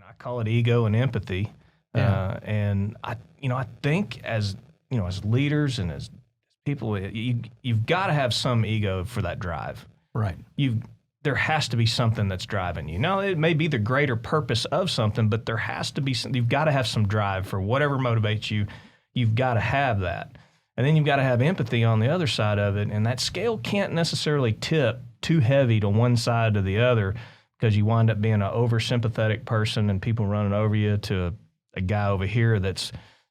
I call it ego and empathy. Yeah. And I think as leaders and as people, you've got to have some ego for that drive. Right. There has to be something that's driving you. Now, it may be the greater purpose of something, but there has to be you've got to have some drive for whatever motivates you. You've got to have that. And then you've got to have empathy on the other side of it. And that scale can't necessarily tip too heavy to one side or the other, because you wind up being an oversympathetic person and people running over you to a guy over here that's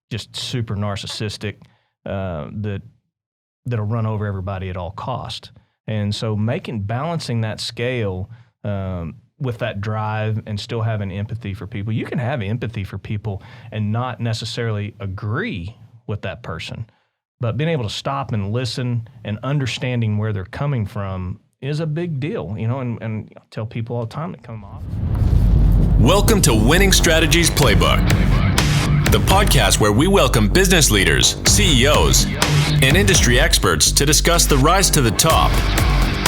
just super narcissistic, that'll run over everybody at all cost. And so balancing that scale with that drive and still having empathy for people. You can have empathy for people and not necessarily agree with that person, but being able to stop and listen and understanding where they're coming from is a big deal, and I tell people all the time that come off. Welcome to Winning Strategies Playbook, the podcast where we welcome business leaders, CEOs, and industry experts to discuss the rise to the top,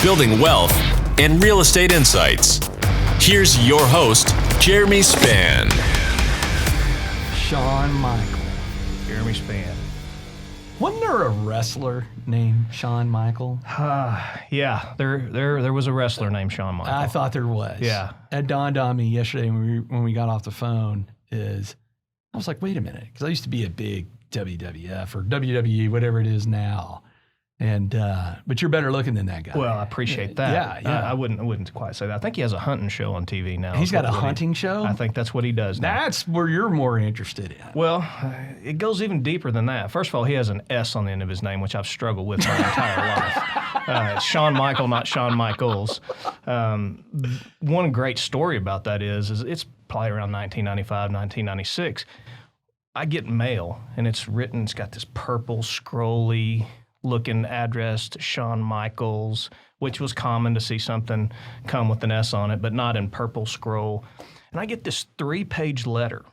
building wealth, and real estate insights. Here's your host, Jeremy Spann. Shawn Michael. Jeremy Spann. Wasn't there a wrestler named Shawn Michael? Yeah, there was a wrestler named Shawn Michael. I thought there was. Yeah. It dawned on me yesterday when we got off the phone I was like, wait a minute, because I used to be a big WWF or WWE, whatever it is now. And but you're better looking than that guy. Well, I appreciate that. Yeah. I wouldn't quite say that. I think he has a hunting show on TV now. He's got a hunting show? I think that's what he does now. That's where you're more interested in. Well, it goes even deeper than that. First of all, he has an S on the end of his name, which I've struggled with my entire life. It's Shawn Michael, not Shawn Michaels. One great story about that is it's probably around 1995, 1996. I get mail, and it's got this purple, scrolly looking address to Shawn Michaels, which was common to see something come with an S on it, but not in purple scroll. And I get this 3-page letter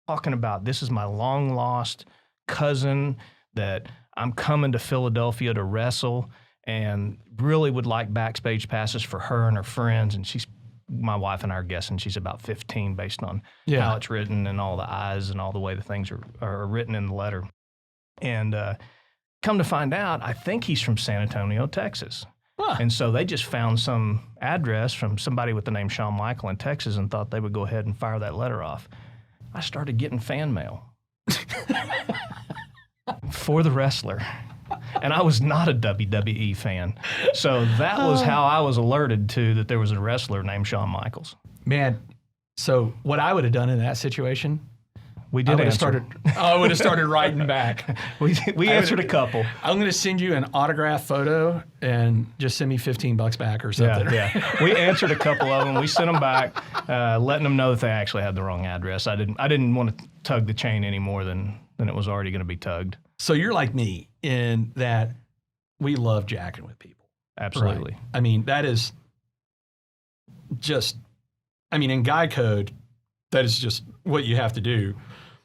talking about, this is my long lost cousin that I'm coming to Philadelphia to wrestle and really would like backstage passes for her and her friends. And my wife and I are guessing she's about 15 based on how it's written and all the I's and all the way the things are written in the letter. And come to find out, I think he's from San Antonio, Texas. Huh. And so they just found some address from somebody with the name Shawn Michael in Texas and thought they would go ahead and fire that letter off. I started getting fan mail for the wrestler. And I was not a WWE fan. So that was how I was alerted to that there was a wrestler named Shawn Michaels. Man, so what I would have done in that situation, I would have started writing back. We answered a couple. I'm going to send you an autograph photo and just send me $15 back or something. Yeah. We answered a couple of them. We sent them back, letting them know that they actually had the wrong address. I didn't want to tug the chain any more than it was already going to be tugged. So you're like me in that we love jacking with people. Absolutely. Right? I mean, that is just, in guy code, that is just what you have to do.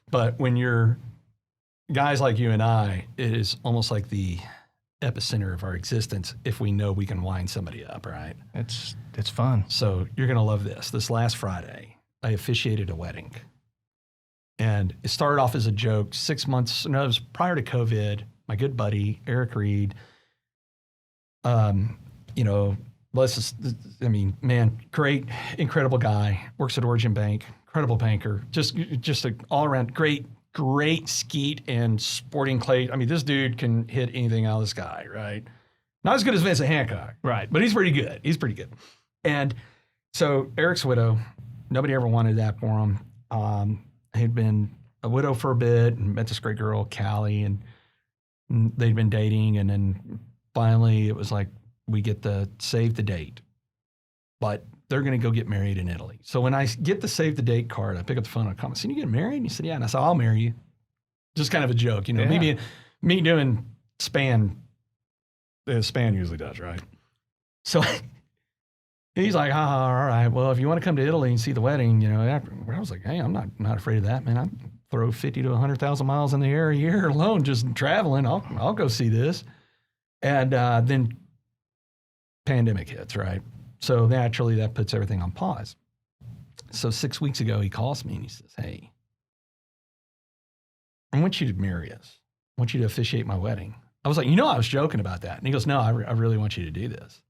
But when you're guys like you and I, it is almost like the epicenter of our existence if we know we can wind somebody up, right? It's fun. So you're going to love this. This last Friday, I officiated a wedding. And it started off as a joke. It was prior to COVID. My good buddy, Eric Reed, great, incredible guy, works at Origin Bank, incredible banker, just an all-around great skeet and sporting clay. This dude can hit anything out of the sky, right? Not as good as Vincent Hancock. Right. But he's pretty good. And so Eric's widow, nobody ever wanted that for him. He'd been a widow for a bit and met this great girl, Callie, and they'd been dating. And then finally it was like, we get the save the date, but they're going to go get married in Italy. So when I get the save the date card, I pick up the phone and I come, "So you get married?" And he said, "Yeah." And I said, "I'll marry you." Just kind of a joke, maybe me doing Spann, Spann usually does, right? So he's like, all right, well, if you want to come to Italy and see the wedding, after, I was like, hey, I'm not afraid of that, man. I throw 50 to 100,000 miles in the air a year alone, just traveling. I'll go see this. And then pandemic hits, right? So naturally that puts everything on pause. So 6 weeks ago, he calls me and he says, hey, I want you to marry us. I want you to officiate my wedding. I was like, I was joking about that. And he goes, no, I really want you to do this.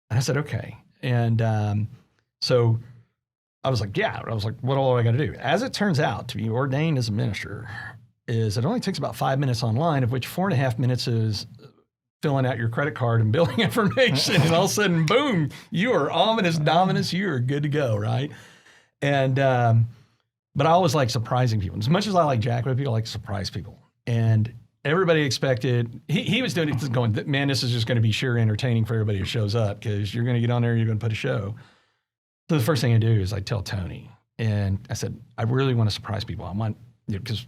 And I said, okay. And so I was like, yeah. I was like, what all I got to do? As it turns out, to be ordained as a minister is it only takes about 5 minutes online, of which 4.5 minutes is filling out your credit card and billing information. And all of a sudden, boom, you are ominous dominus. You are good to go, right? And but I always like surprising people. As much as I like jack with people, I like to surprise people. And everybody expected, he was doing it going, man, this is just going to be sheer entertaining for everybody who shows up because you're going to get on there and you're going to put a show. So the first thing I do is I tell Tony, and I said, I really want to surprise people. I want, because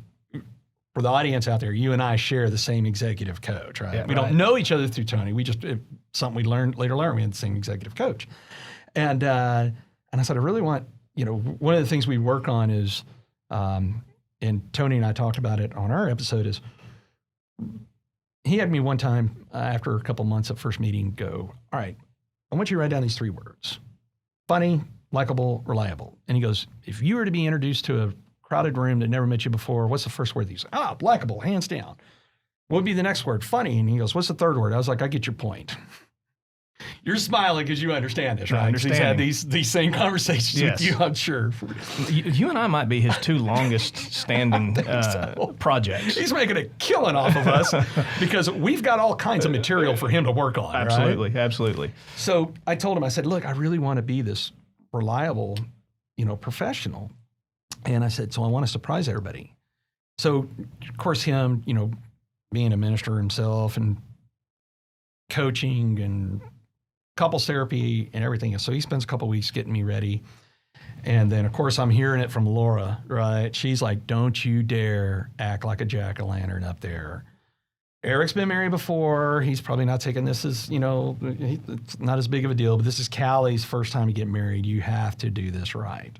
for the audience out there, you and I share the same executive coach, right? Yeah, we don't know each other through Tony. We just, something we later learned, we had the same executive coach. And I said, I really want, one of the things we work on is, and Tony and I talked about it on our episode, is he had me one time after a couple months of first meeting go, all right, I want you to write down these 3 words: funny, likable, reliable. And he goes, if you were to be introduced to a crowded room that never met you before, what's the first word? He goes, likable, hands down. What would be the next word? Funny. And he goes, what's the third word? I was like, I get your point. You're smiling because you understand this, right? He's had these same conversations with you, I'm sure. You and I might be his 2 longest standing projects. He's making a killing off of us because we've got all kinds of material for him to work on. Absolutely, right? absolutely. So I told him, I said, look, I really want to be this reliable, professional. And I said, so I want to surprise everybody. So, of course, him, being a minister himself and coaching and couples therapy and everything. So he spends a couple of weeks getting me ready. And then, of course, I'm hearing it from Laura, right? She's like, don't you dare act like a jack-o'-lantern up there. Eric's been married before. He's probably not taking this as, it's not as big of a deal, but this is Callie's first time to get married. You have to do this right.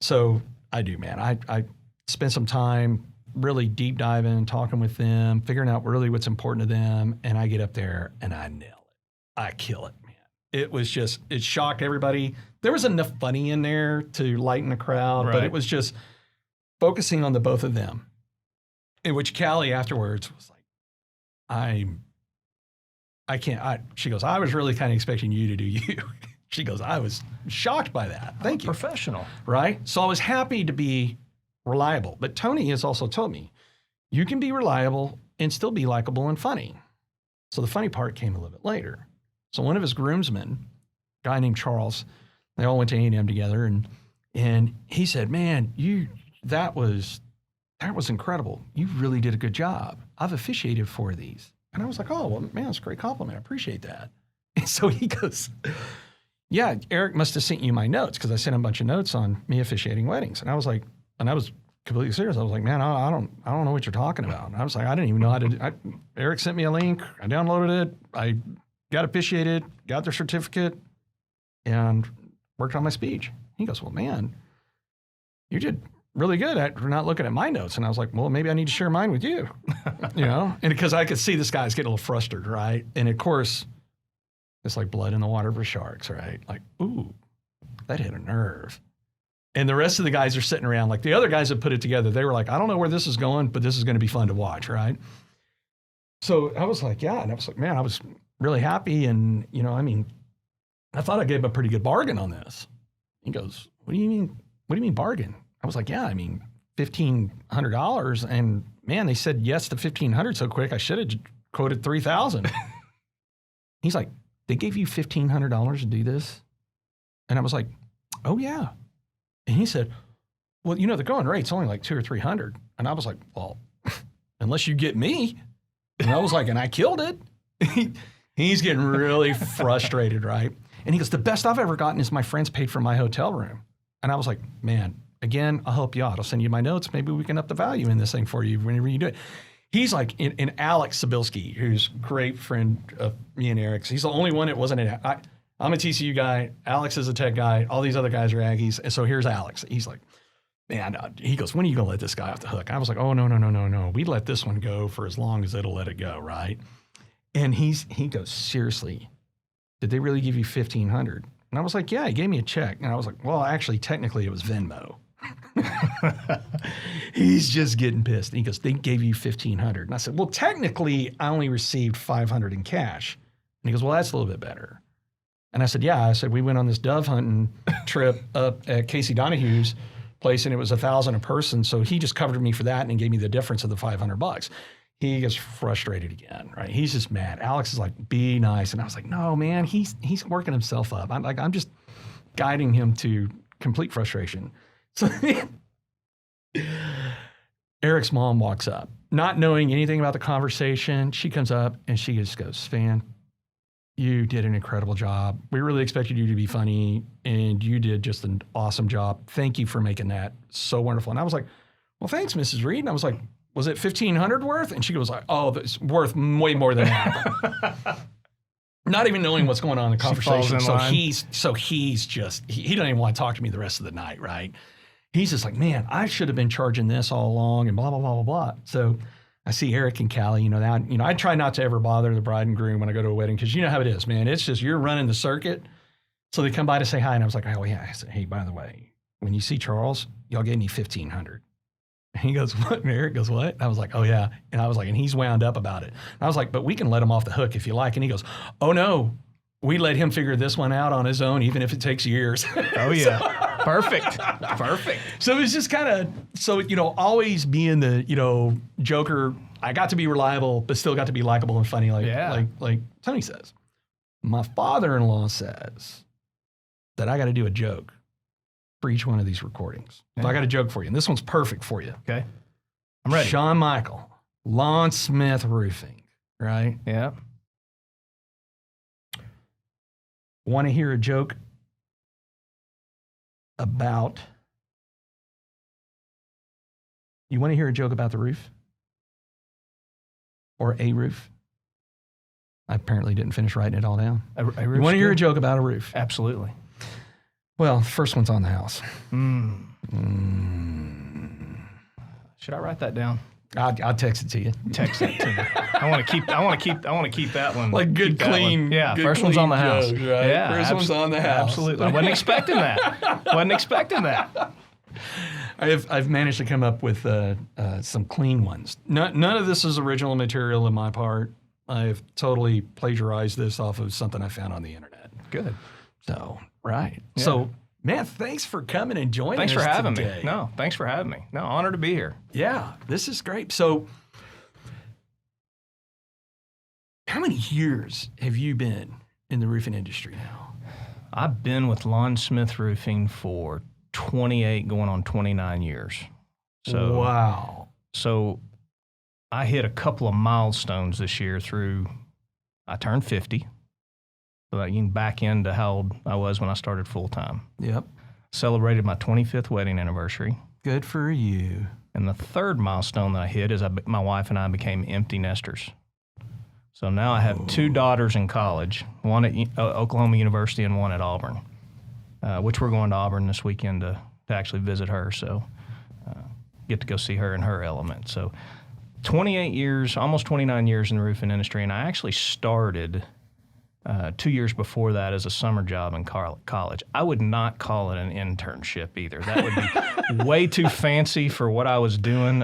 So I do, man. I spent some time really deep diving, talking with them, figuring out really what's important to them. And I get up there and I nail it. I kill it, man. It shocked everybody. There was enough funny in there to lighten the crowd, right. But it was just focusing on the both of them. In which Callie afterwards was like, she goes, I was really kind of expecting you to do you. She goes, I was shocked by that. Thank you. Professional. Right? So I was happy to be reliable. But Tony has also told me, you can be reliable and still be likable and funny. So the funny part came a little bit later. So one of his groomsmen, a guy named Charles, they all went to A&M together, and he said, man, that was incredible. You really did a good job. I've officiated 4 of these. And I was like, oh, well, man, that's a great compliment. I appreciate that. And so he goes, yeah, Eric must have sent you my notes, because I sent him a bunch of notes on me officiating weddings. And I was like, I was completely serious. I was like, man, I don't know what you're talking about. And I was like, I didn't even know how to Eric sent me a link. I downloaded it. I got officiated, got their certificate, and worked on my speech. He goes, well, man, you did really good at not looking at my notes. And I was like, well, maybe I need to share mine with you, And because I could see this guy's getting a little frustrated, right? And of course, it's like blood in the water for sharks, right? Like, ooh, that hit a nerve. And the rest of the guys are sitting around, like the other guys that put it together, they were like, I don't know where this is going, but this is going to be fun to watch, right? So I was like, yeah. And I was like, man, I was really happy. And, I thought I gave him a pretty good bargain on this. He goes, what do you mean? What do you mean bargain? I was like, yeah, $1,500. And man, they said yes to $1,500 so quick. I should have quoted $3,000. He's like, they gave you $1,500 to do this? And I was like, oh yeah. And he said, well, the going rate's only like $200 or $300. And I was like, well, unless you get me. And I was like, and I killed it. He's getting really frustrated, right? And he goes, the best I've ever gotten is my friends paid for my hotel room. And I was like, man, again, I'll help you out. I'll send you my notes. Maybe we can up the value in this thing for you whenever you do it. He's like, and Alex Sabilski, who's a great friend of me and Eric's, he's the only one that wasn't I'm a TCU guy. Alex is a tech guy. All these other guys are Aggies. And so here's Alex. He's like, man, he goes, when are you going to let this guy off the hook? I was like, oh, no. We let this one go for as long as it'll let it go, right? And he goes, seriously, did they really give you $1,500? And I was like, yeah, he gave me a check. And I was like, well, actually, technically, it was Venmo. He's just getting pissed. And he goes, they gave you $1,500. And I said, well, technically, I only received $500 in cash. And he goes, well, that's a little bit better. And I said, yeah. I said, we went on this dove hunting trip up at Casey Donahue's place, and it was $1,000 a person. So he just covered me for that and gave me the difference of the $500. He gets frustrated again, right? He's just mad. Alex is like, be nice. And I was like, no, man, he's working himself up. I'm just guiding him to complete frustration. So Eric's mom walks up, not knowing anything about the conversation. She comes up and she just goes, Spann, you did an incredible job. We really expected you to be funny, and you did just an awesome job. Thank you for making that so wonderful. And I was like, well, thanks, Mrs. Reed. And I was like, was it $1,500 worth? And she goes like, oh, it's worth way more than that. Not even knowing what's going on in the conversation. So he's just, he don't even want to talk to me the rest of the night, right? He's just like, man, I should have been charging this all along and blah, blah, blah, blah, blah. So I see Eric and Callie, I try not to ever bother the bride and groom when I go to a wedding, because you know how it is, man. It's just, you're running the circuit. So they come by to say hi, and I was like, oh yeah. I said, hey, by the way, when you see Charles, y'all gave me $1,500. And he goes, what? And Eric goes, what? And I was like, oh yeah. And I was like, and he's wound up about it. And I was like, but we can let him off the hook if you like. And he goes, oh no, we let him figure this one out on his own, even if it takes years. Oh yeah. Perfect. So it's just kind of, always being the, joker. I got to be reliable, but still got to be likable and funny, like Tony says. My father-in-law says that I got to do a joke for each one of these recordings. Yeah. So I got a joke for you, and this one's perfect for you. Okay. I'm ready. Shawn Michael, Lon Smith Roofing, right? Yeah. Want to hear a joke about... You want to hear a joke about the roof? Or a roof? I apparently didn't finish writing it all down. A roof. You want to hear a joke about a roof? Absolutely. Well, first one's on the house. Should I write that down? I'll text it to you. Text it to me. I want to keep that one. Like good, clean. One. Yeah, good, first one's on the house. Joke, right? Yeah, first one's on the house. Absolutely. I wasn't expecting that. I've managed to come up with some clean ones. None of this is original material on my part. I've totally plagiarized this off of something I found on the internet. Good. So, right. Yeah. So, man, thanks for coming and joining us. Thanks for having today. me. No, thanks for having me. No, honored to be here. Yeah, this is great. So, how many years have you been in the roofing industry now? I've been with Lon Smith Roofing for 28 going on 29 years. So wow. So I hit a couple of milestones this year I turned 50. So that you can back into how old I was when I started full time. Yep. Celebrated my 25th wedding anniversary. Good for you. And the third milestone that I hit is my wife and I became empty nesters. So now I have two daughters in college, one at Oklahoma University and one at Auburn, which we're going to Auburn this weekend to actually visit her. So get to go see her in her element. So 28 years, almost 29 years in the roofing industry. And I actually started 2 years before that as a summer job in college. I would not call it an internship either. That would be way too fancy for what I was doing.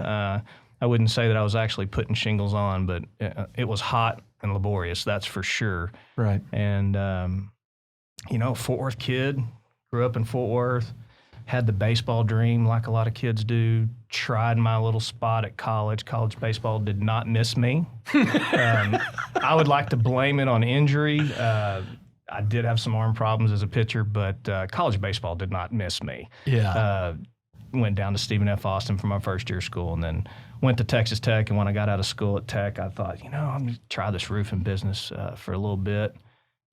I wouldn't say that I was actually putting shingles on, but it was hot and laborious, that's for sure. Right. And, Fort Worth kid, grew up in Fort Worth, had the baseball dream like a lot of kids do, tried my little spot at college. College baseball did not miss me. I would like to blame it on injury. I did have some arm problems as a pitcher, but college baseball did not miss me. Yeah. Went down to Stephen F. Austin for my first year of school, and then went to Texas Tech. And when I got out of school at Tech, I thought, I'm going to try this roofing business for a little bit,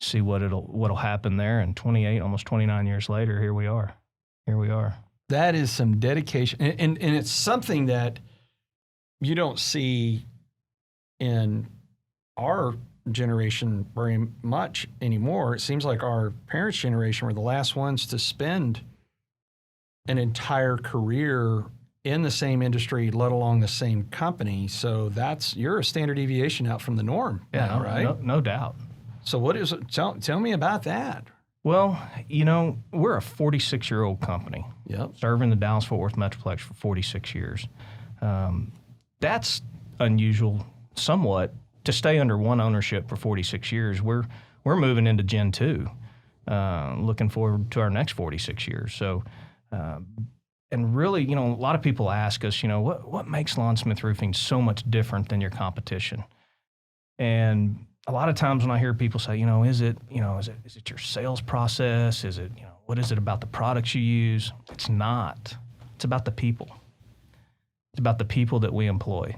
see what'll happen there. And 28, almost 29 years later, here we are. That is some dedication. And it's something that you don't see in our generation very much anymore. It seems like our parents' generation were the last ones to spend an entire career in the same industry, let alone the same company. So you're a standard deviation out from the norm. Yeah, now, right? No doubt. So what is it? Tell me about that. Well, we're a 46-year-old company. Yep. Serving the Dallas-Fort Worth Metroplex for 46 years. That's unusual somewhat to stay under one ownership for 46 years. We're moving into Gen 2, looking forward to our next 46 years. So, and really, a lot of people ask us, what makes Lon Smith Roofing so much different than your competition? And a lot of times when I hear people say, is it your sales process? Is it, what is it about the products you use? It's not. It's about the people. It's about the people that we employ.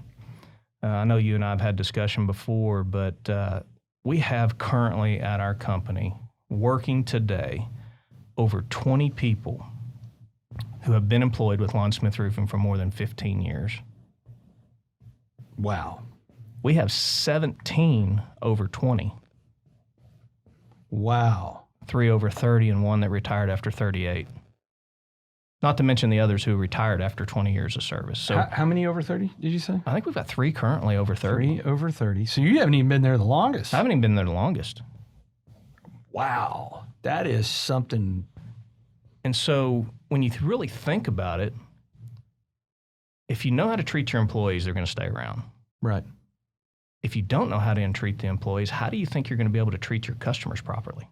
I know you and I have had discussion before, but we have currently at our company working today over 20 people who have been employed with Lon Smith Roofing for more than 15 years. Wow. We have 17 over 20. Wow. 3 over 30 and 1 that retired after 38. Not to mention the others who retired after 20 years of service. So how many over 30 did you say? I think we've got 3 currently over 30. 3 over 30. So you haven't even been there the longest. I haven't even been there the longest. Wow. That is something. And so when you really think about it, if you know how to treat your employees, they're going to stay around. Right. If you don't know how to treat the employees, how do you think you're going to be able to treat your customers properly?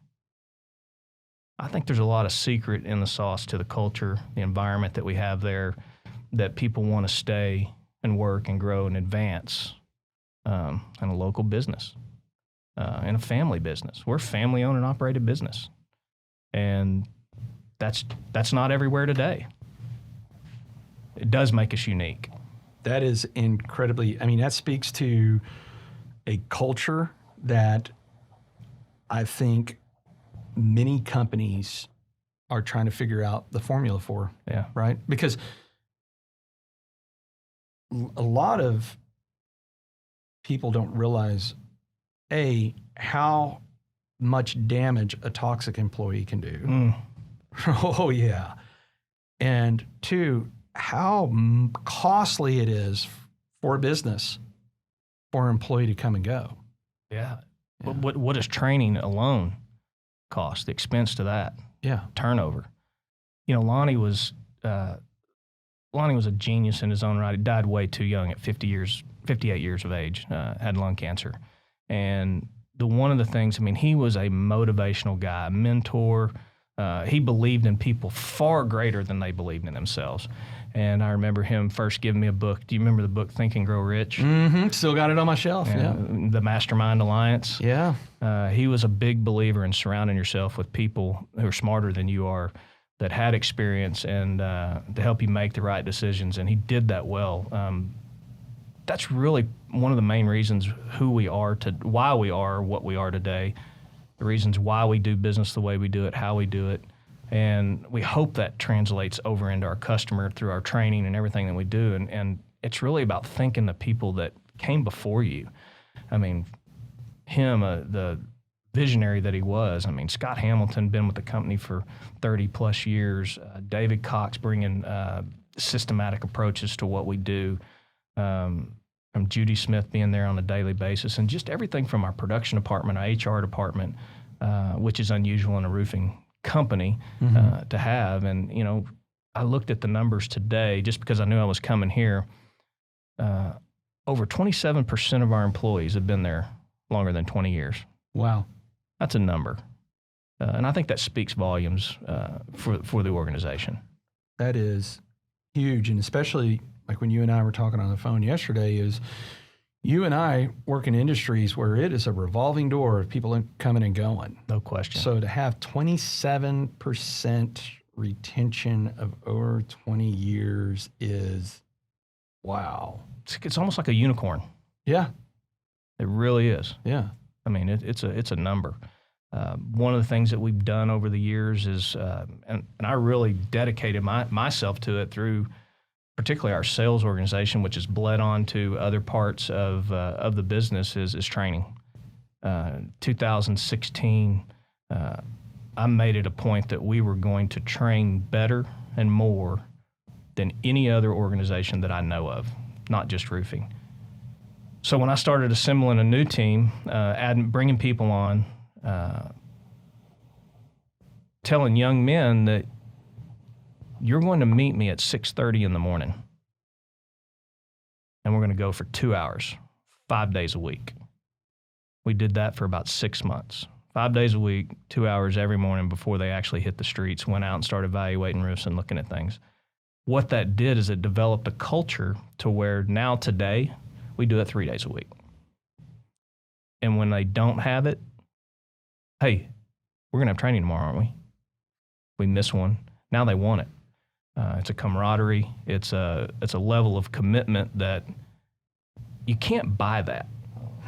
I think there's a lot of secret in the sauce to the culture, the environment that we have there, that people want to stay and work and grow and advance in a local business, in a family business. We're a family-owned and operated business. And that's not everywhere today. It does make us unique. That is incredibly, that speaks to a culture that I think many companies are trying to figure out the formula for. Yeah. Right? Because a lot of people don't realize, A, how much damage a toxic employee can do. Oh, yeah. And 2, how costly it is for a business for an employee to come and go. Yeah. What does training alone cost? The expense to that. Yeah. Turnover. Lonnie was a genius in his own right. He died way too young at 58 years of age, had lung cancer. And one of the things, he was a motivational guy, a mentor. He believed in people far greater than they believed in themselves. And I remember him first giving me a book. Do you remember the book Think and Grow Rich? Mm-hmm. Still got it on my shelf. Yeah. The Mastermind Alliance. Yeah. He was a big believer in surrounding yourself with people who are smarter than you are, that had experience, and to help you make the right decisions. And he did that well. That's really one of the main reasons why we are what we are today, the reasons why we do business the way we do it, how we do it. And we hope that translates over into our customer through our training and everything that we do. And it's really about thinking the people that came before you. Him, the visionary that he was. Scott Hamilton, been with the company for 30 plus years. David Cox bringing systematic approaches to what we do. From Judy Smith being there on a daily basis, and just everything from our production department, our HR department, which is unusual in a roofing company to have. And, I looked at the numbers today just because I knew I was coming here. Over 27% of our employees have been there longer than 20 years. Wow. That's a number. And I think that speaks volumes for the organization. That is huge. And especially like when you and I were talking on the phone yesterday, is you and I work in industries where it is a revolving door of people coming and going. No question. So to have 27% retention of over 20 years is, wow. It's almost like a unicorn. Yeah. It really is. Yeah. It's a number. One of the things that we've done over the years is, and I really dedicated myself to it through particularly our sales organization, which has bled on to other parts of the business, is training. 2016, I made it a point that we were going to train better and more than any other organization that I know of, not just roofing. So when I started assembling a new team, bringing people on, telling young men that you're going to meet me at 6:30 in the morning, and we're going to go for 2 hours, 5 days a week. We did that for about 6 months. 5 days a week, 2 hours every morning before they actually hit the streets, went out and started evaluating roofs and looking at things. What that did is it developed a culture to where now today we do it 3 days a week. And when they don't have it, hey, we're going to have training tomorrow, aren't we? We miss one. Now they want it. It's a camaraderie. It's a level of commitment that you can't buy that.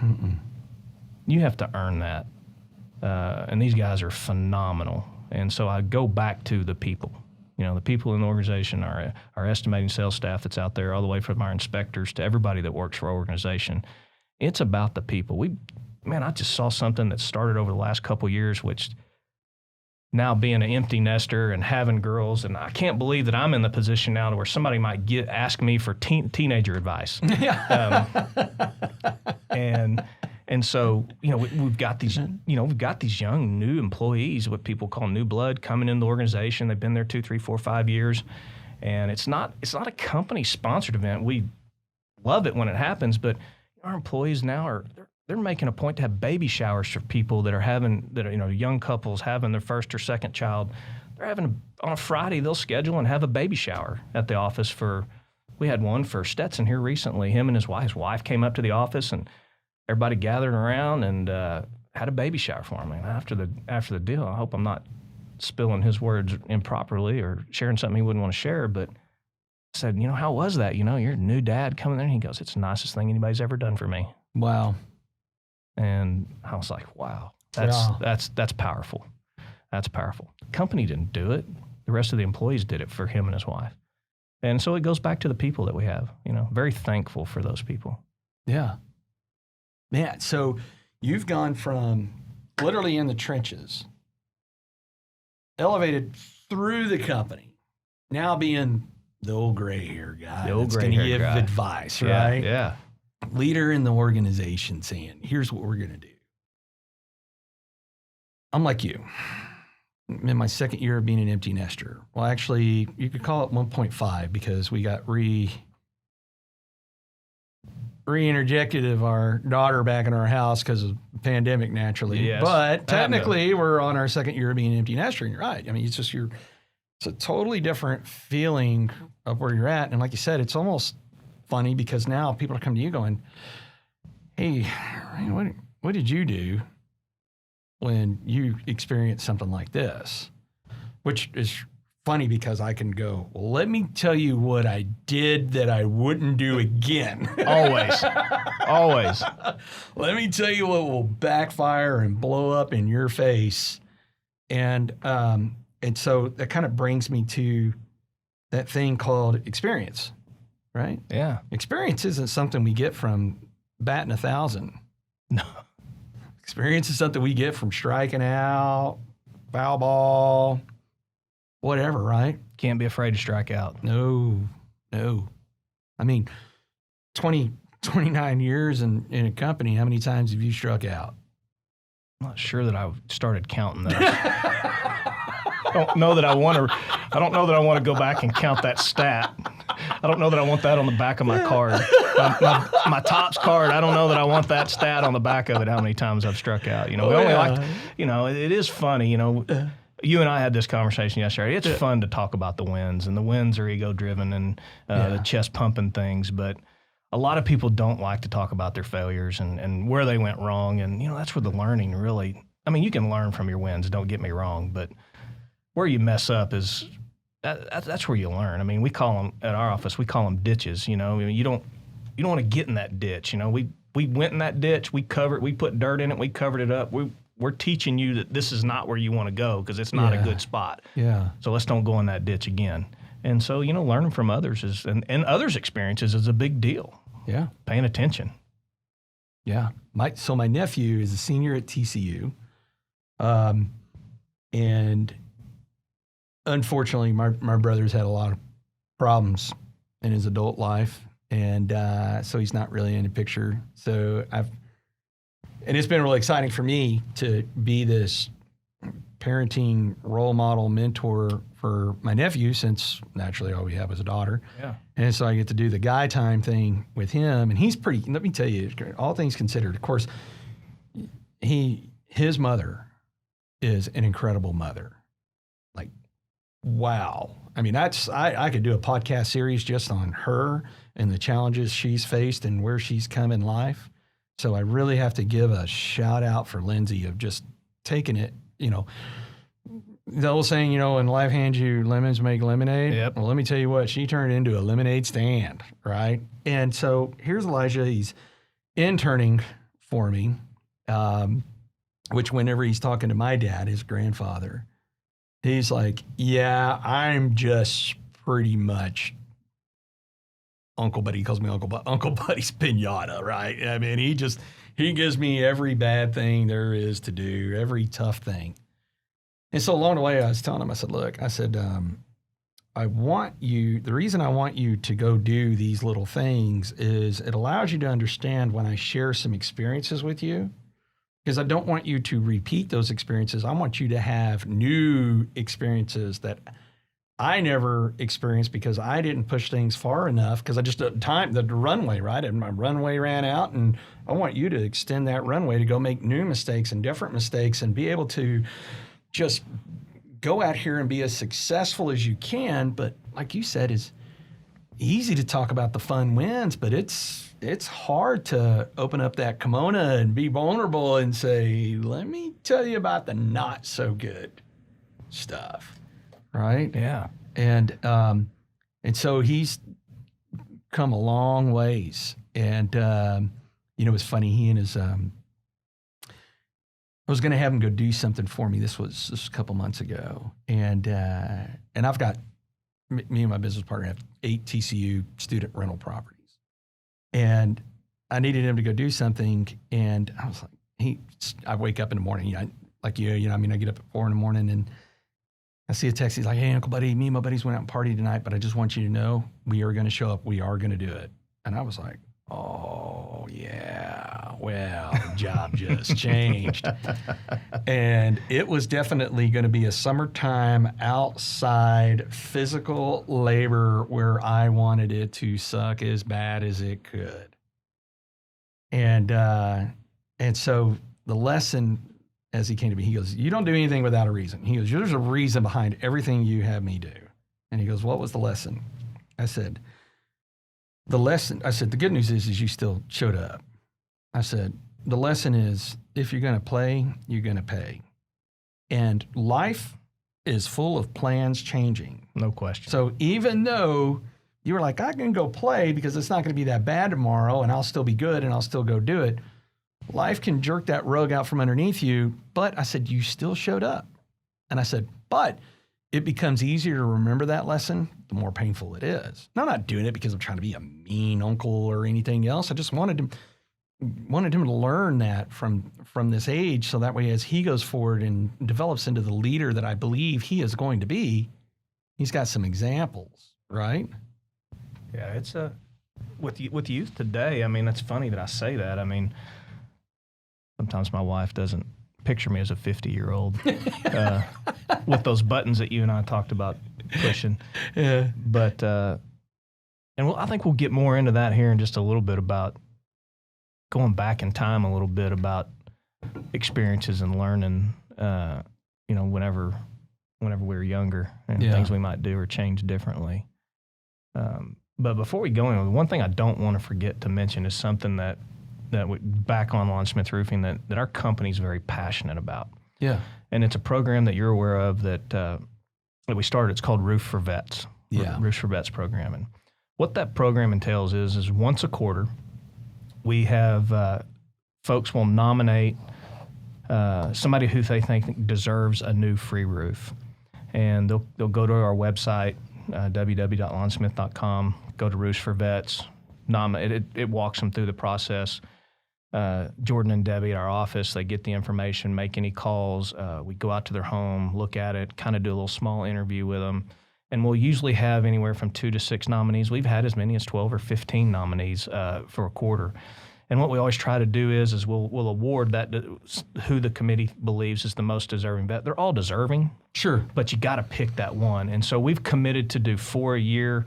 Mm-mm. You have to earn that. And these guys are phenomenal. And so I go back to the people. You know, the people in the organization, our estimating sales staff that's out there, all the way from our inspectors to everybody that works for our organization. It's about the people. I just saw something that started over the last couple of years, which now being an empty nester and having girls, and I can't believe that I'm in the position now to where somebody might ask me for teenager advice. And so, we've got these, young new employees, what people call new blood, coming in the organization. They've been there 2, 3, 4, 5 years, and it's not a company sponsored event. We love it when it happens, but our employees now they're making a point to have baby showers for people that are young couples having their first or second child. They're having on a Friday, they'll schedule and have a baby shower at the office we had one for Stetson here recently. Him and his wife came up to the office, and everybody gathered around and had a baby shower for him. And after the deal, I hope I'm not spilling his words improperly or sharing something he wouldn't want to share, but I said, how was that? You're a new dad coming there. And he goes, it's the nicest thing anybody's ever done for me. Wow. And I was like, wow, that's powerful. That's powerful. The company didn't do it. The rest of the employees did it for him and his wife. And so it goes back to the people that we have, very thankful for those people. Yeah. Man, so you've gone from literally in the trenches, elevated through the company, now being the old gray hair guy that's going to give advice, right? Yeah. Leader in the organization saying, here's what we're going to do. I'm like you. I'm in my second year of being an empty nester. Well, actually, you could call it 1.5 because we got re-interjected of our daughter back in our house because of the pandemic, naturally. Yes. But technically, we're on our second year of being an empty nester, and you're right. I mean, it's a totally different feeling of where you're at. And like you said, it's almost funny because now people are coming to you going, hey, what did you do when you experienced something like this? Which is funny because I can go, well, let me tell you what I did that I wouldn't do again. Always. Let me tell you what will backfire and blow up in your face. And so that kind of brings me to that thing called experience, right? Yeah. Experience isn't something we get from batting 1,000. No. Experience is something we get from striking out, foul ball, whatever, right? Can't be afraid to strike out. No. I mean, 29 years in a company, how many times have you struck out? I'm not sure that I started counting those. I don't know that I want to go back and count that stat. I don't know that I want that on the back of my card. My Topps card, I don't know that I want that stat on the back of it, how many times I've struck out. It is funny, You and I had this conversation yesterday. It's fun to talk about the wins, and the wins are ego-driven and the chest-pumping things, but a lot of people don't like to talk about their failures and where they went wrong, and that's where the learning really, you can learn from your wins, don't get me wrong, but where you mess up is, that's where you learn. We call them, at our office, we call them ditches, you don't want to get in that ditch, we went in that ditch, we put dirt in it, we covered it up, we're teaching you that this is not where you want to go because it's not a good spot. Yeah. So let's don't go in that ditch again. And so, learning from others and others' experiences is a big deal. Yeah. Paying attention. Yeah. So my nephew is a senior at TCU. And unfortunately, my brother's had a lot of problems in his adult life. And so he's not really in the picture. So and it's been really exciting for me to be this parenting role model mentor for my nephew, since naturally all we have is a daughter. Yeah. And so I get to do the guy time thing with him, and he's pretty. Let me tell you, all things considered, of course, his mother is an incredible mother. Like, wow. I mean, I could do a podcast series just on her and the challenges she's faced and where she's come in life. So I really have to give a shout out for Lindsay of just taking it, the old saying, when life hands you lemons, make lemonade. Yep. Well, let me tell you what, she turned it into a lemonade stand, right? And so here's Elijah. He's interning for me, which whenever he's talking to my dad, his grandfather, he's like, yeah, I'm just pretty much Uncle Buddy. He calls me Uncle Buddy's pinata, right? I mean, he gives me every bad thing there is to do, every tough thing. And so along the way, I was telling him, I said, look, the reason I want you to go do these little things is it allows you to understand when I share some experiences with you, because I don't want you to repeat those experiences. I want you to have new experiences that I never experienced because I didn't push things far enough, because I just the runway, right? And my runway ran out, and I want you to extend that runway to go make new mistakes and different mistakes and be able to just go out here and be as successful as you can. But like you said, it's easy to talk about the fun wins, but it's hard to open up that kimono and be vulnerable and say, let me tell you about the not so good stuff. Right? Yeah. And so he's come a long ways. And, it's funny, he and his, I was going to have him go do something for me. This was a couple months ago. And I've got, me and my business partner have 8 TCU student rental properties. And I needed him to go do something. And I was like, I wake up in the morning, I get up at 4 a.m. and I see a text. He's like, hey, Uncle Buddy, me and my buddies went out and partied tonight, but I just want you to know we are going to show up. We are going to do it. And I was like, oh, yeah, well, the job just changed. And it was definitely going to be a summertime outside physical labor where I wanted it to suck as bad as it could. And so the lesson, as he came to me, he goes, you don't do anything without a reason. He goes, there's a reason behind everything you have me do. And he goes, what was the lesson? I said, the good news is you still showed up. I said, the lesson is if you're going to play, you're going to pay. And life is full of plans changing. No question. So even though you were like, I can go play because it's not going to be that bad tomorrow and I'll still be good and I'll still go do it, life can jerk that rug out from underneath you. But I said, you still showed up. And I said, but it becomes easier to remember that lesson the more painful it is. Now, I'm not doing it because I'm trying to be a mean uncle or anything else. I just wanted him to learn that from this age, so that way as he goes forward and develops into the leader that I believe he is going to be, he's got some examples, right? Yeah, it's with youth today. I mean, it's funny that I say that. I mean, sometimes my wife doesn't picture me as a 50-year-old with those buttons that you and I talked about pushing. Yeah. But I think we'll get more into that here in just a little bit, about going back in time a little bit about experiences and learning, whenever we were younger and things we might do or change differently. But before we go in, one thing I don't want to forget to mention is something that we, back on Lon Smith Roofing, that our company's very passionate about. Yeah. And it's a program that you're aware of that we started. It's called Roof for Vets. Yeah. Roofs for Vets program. And what that program entails is once a quarter, we have folks will nominate somebody who they think deserves a new free roof. And they'll go to our website, www.lonsmith.com, go to Roofs for Vets, nominate. It walks them through the process. Jordan and Debbie at our office, they get the information, make any calls. We go out to their home, look at it, kind of do a little small interview with them. And we'll usually have anywhere from 2 to 6 nominees. We've had as many as 12 or 15 nominees for a quarter. And what we always try to do is we'll award that to who the committee believes is the most deserving vet. They're all deserving. Sure. But you got to pick that one. And so we've committed to do 4 a year.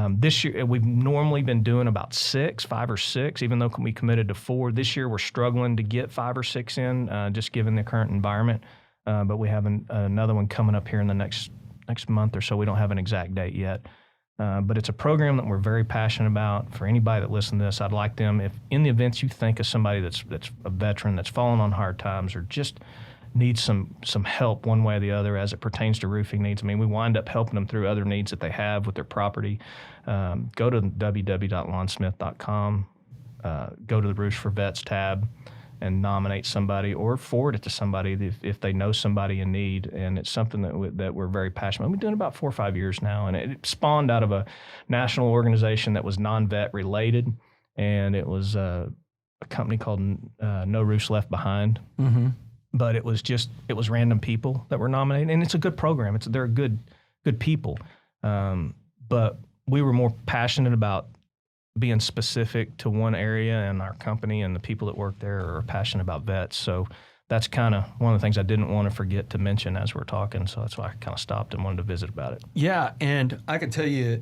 This year, we've normally been doing about 5 or 6, even though we committed to 4. This year, we're struggling to get 5 or 6 in, just given the current environment. But we have another one coming up here in the next month or so. We don't have an exact date yet. But it's a program that we're very passionate about. For anybody that listens to this, I'd like them, if in the events you think of somebody that's a veteran, that's fallen on hard times, or just needs some help one way or the other as it pertains to roofing needs. I mean, we wind up helping them through other needs that they have with their property. Go to www.lonsmith.com, go to the Roofs for Vets tab, and nominate somebody or forward it to somebody if they know somebody in need. And it's something that we're very passionate about. We've been doing it about 4 or 5 years now, and it spawned out of a national organization that was non-vet related, and it was a company called No Roofs Left Behind. Mm-hmm. But it was random people that were nominated, and it's a good program. They're good people. But we were more passionate about being specific to one area, and our company and the people that work there are passionate about vets. So that's kind of one of the things I didn't want to forget to mention as we're talking. So that's why I kind of stopped and wanted to visit about it. Yeah, and I can tell you,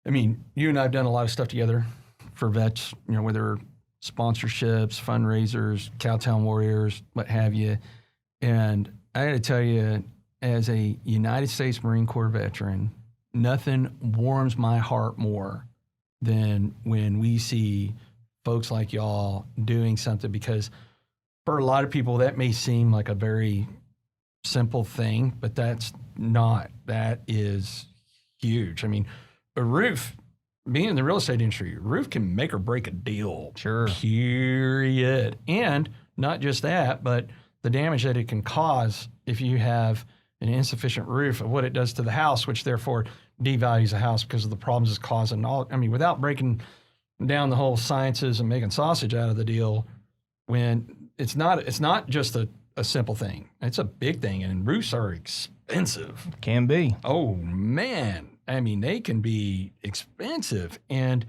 I mean, you and I have done a lot of stuff together for vets, whether sponsorships, fundraisers, Cowtown Warriors, what have you. And I got to tell you, as a United States Marine Corps veteran, nothing warms my heart more than when we see folks like y'all doing something, because for a lot of people that may seem like a very simple thing, but that's not. That is huge. I mean, a roof, being in the real estate industry, a roof can make or break a deal. Sure. Period. And not just that, but the damage that it can cause if you have an insufficient roof, of what it does to the house, which therefore devalues the house because of the problems it's causing. Without breaking down the whole sciences and making sausage out of the deal, when it's not just a simple thing. It's a big thing, and roofs are expensive. Can be. Oh, man. They can be expensive. And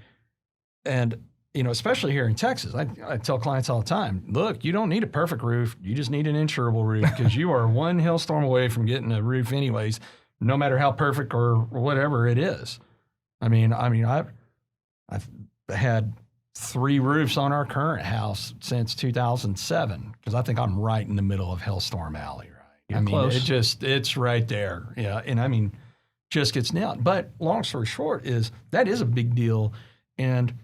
especially here in Texas, I tell clients all the time, look, you don't need a perfect roof. You just need an insurable roof, because you are one hailstorm away from getting a roof anyways, no matter how perfect or whatever it is. I've had 3 roofs on our current house since 2007, because I think I'm right in the middle of Hailstorm Alley, right? Close. It's right there. Yeah. And just gets nailed. But long story short is that is a big deal. And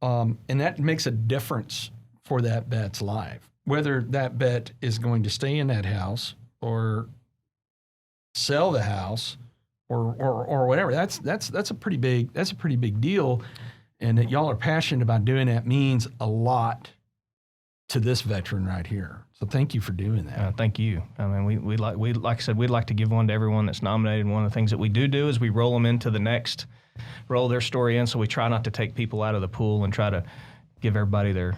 that makes a difference for that vet's life, whether that vet is going to stay in that house or sell the house or whatever. That's a pretty big deal. And that y'all are passionate about doing that means a lot to this veteran right here. So thank you for doing that. Thank you. Like I said, we'd like to give one to everyone that's nominated. One of the things that we do is we roll them into the next, roll their story in. So we try not to take people out of the pool and try to give everybody their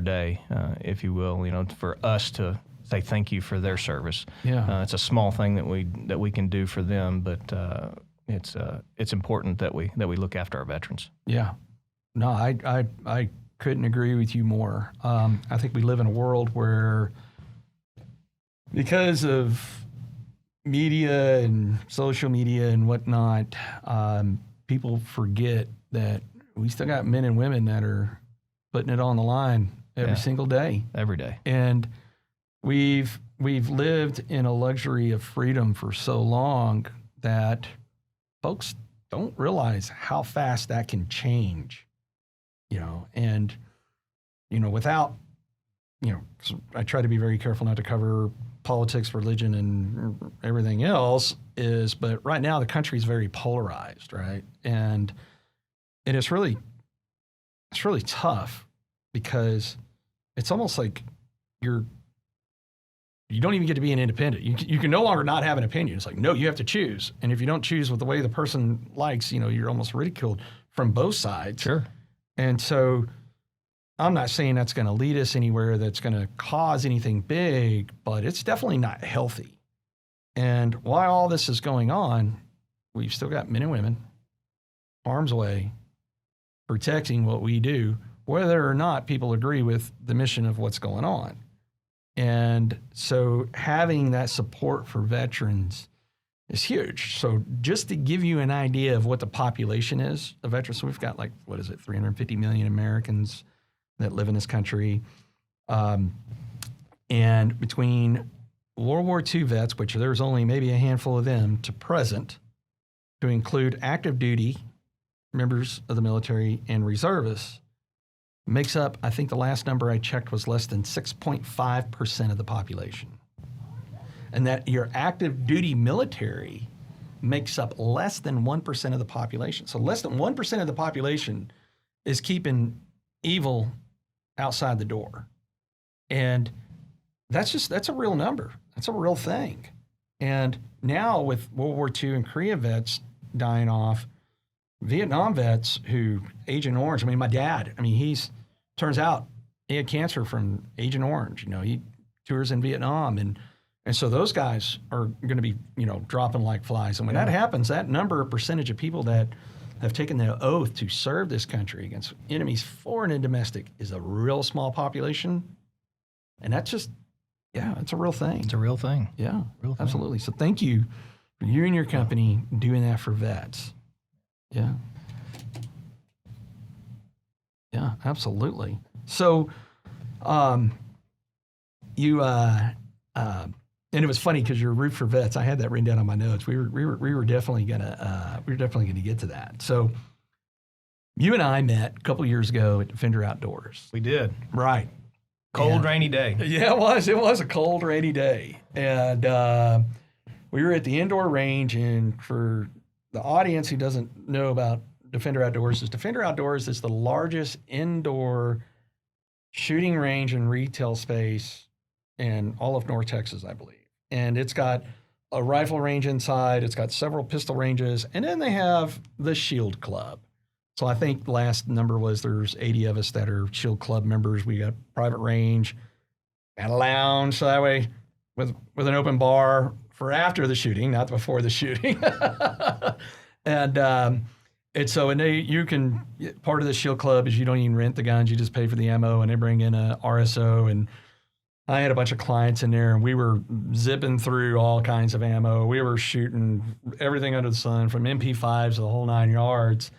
day, if you will. For us to say thank you for their service. Yeah, it's a small thing that we can do for them, but it's important that we look after our veterans. Yeah. No, I couldn't agree with you more. I think we live in a world where, because of media and social media and whatnot, people forget that we still got men and women that are putting it on the line every single day. Every day. And we've lived in a luxury of freedom for so long that folks don't realize how fast that can change. Without, I try to be very careful not to cover politics, religion, and everything else but right now the country is very polarized, right? And it's really tough, because it's almost like you don't even get to be an independent. You can no longer not have an opinion. It's like, no, you have to choose. And if you don't choose with the way the person likes, you're almost ridiculed from both sides. Sure. And so I'm not saying that's going to lead us anywhere that's going to cause anything big, but it's definitely not healthy. And while all this is going on, we've still got men and women, arms away, protecting what we do, whether or not people agree with the mission of what's going on. And so having that support for veterans is huge. So just to give you an idea of what the population is of veterans, so we've got 350 million Americans that live in this country. And between World War II vets, which there's only maybe a handful of them, to present, to include active duty members of the military and reservists, makes up, I think the last number I checked was less than 6.5% of the population. And that your active duty military makes up less than 1% of the population. So less than 1% of the population is keeping evil outside the door. And that's a real number. That's a real thing. And now with World War II and Korea vets dying off, Vietnam vets who, Agent Orange, my dad, turns out he had cancer from Agent Orange. He tours in Vietnam. And so those guys are going to be, dropping like flies. And when that happens, that percentage of people that have taken the oath to serve this country against enemies, foreign and domestic, is a real small population. And that's just, it's a real thing. It's a real thing. Yeah, real thing. Absolutely. So thank you for you and your company doing that for vets. Yeah. Yeah, absolutely. So, and it was funny because your Roof for Vets, I had that written down on my notes. We were definitely gonna get to that. So, you and I met a couple years ago at Defender Outdoors. We did. Right. Cold, rainy day. Yeah, it was. It was a cold, rainy day, and we were at the indoor range. And for the audience who doesn't know about Defender Outdoors, Defender Outdoors is the largest indoor shooting range and retail space in all of North Texas, I believe. And it's got a rifle range inside. It's got several pistol ranges. And then they have the Shield Club. So I think the last number was there's 80 of us that are Shield Club members. We got private range and a lounge. So that way with an open bar for after the shooting, not before the shooting. And you can, part of the Shield Club is you don't even rent the guns. You just pay for the ammo, and they bring in a RSO. And I had a bunch of clients in there, and we were zipping through all kinds of ammo. We were shooting everything under the sun, from MP5s to the whole 9 yards.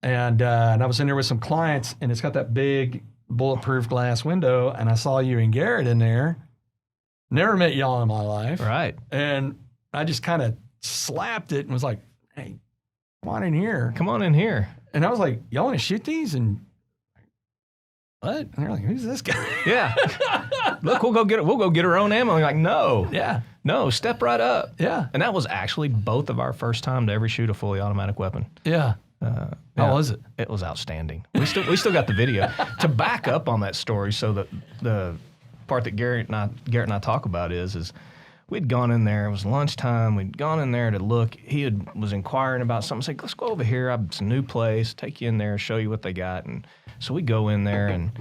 And I was in there with some clients, and it's got that big bulletproof glass window, and I saw you and Garrett in there. Never met y'all in my life. Right. And I just kind of slapped it and was like, hey, come on in here. Come on in here. And I was like, y'all want to shoot these? And what? And they're like, who's this guy? Yeah. Look, we'll go get our own ammo. I'm like, no. Yeah. No, step right up. Yeah. And that was actually both of our first time to ever shoot a fully automatic weapon. Yeah. How was it? It was outstanding. We still got the video. To back up on that story, so the part that Garrett and I talk about is we'd gone in there. It was lunchtime. We'd gone in there to look. He was inquiring about something. Said, let's go over here. It's a new place. Take you in there, show you what they got. And so we go in there,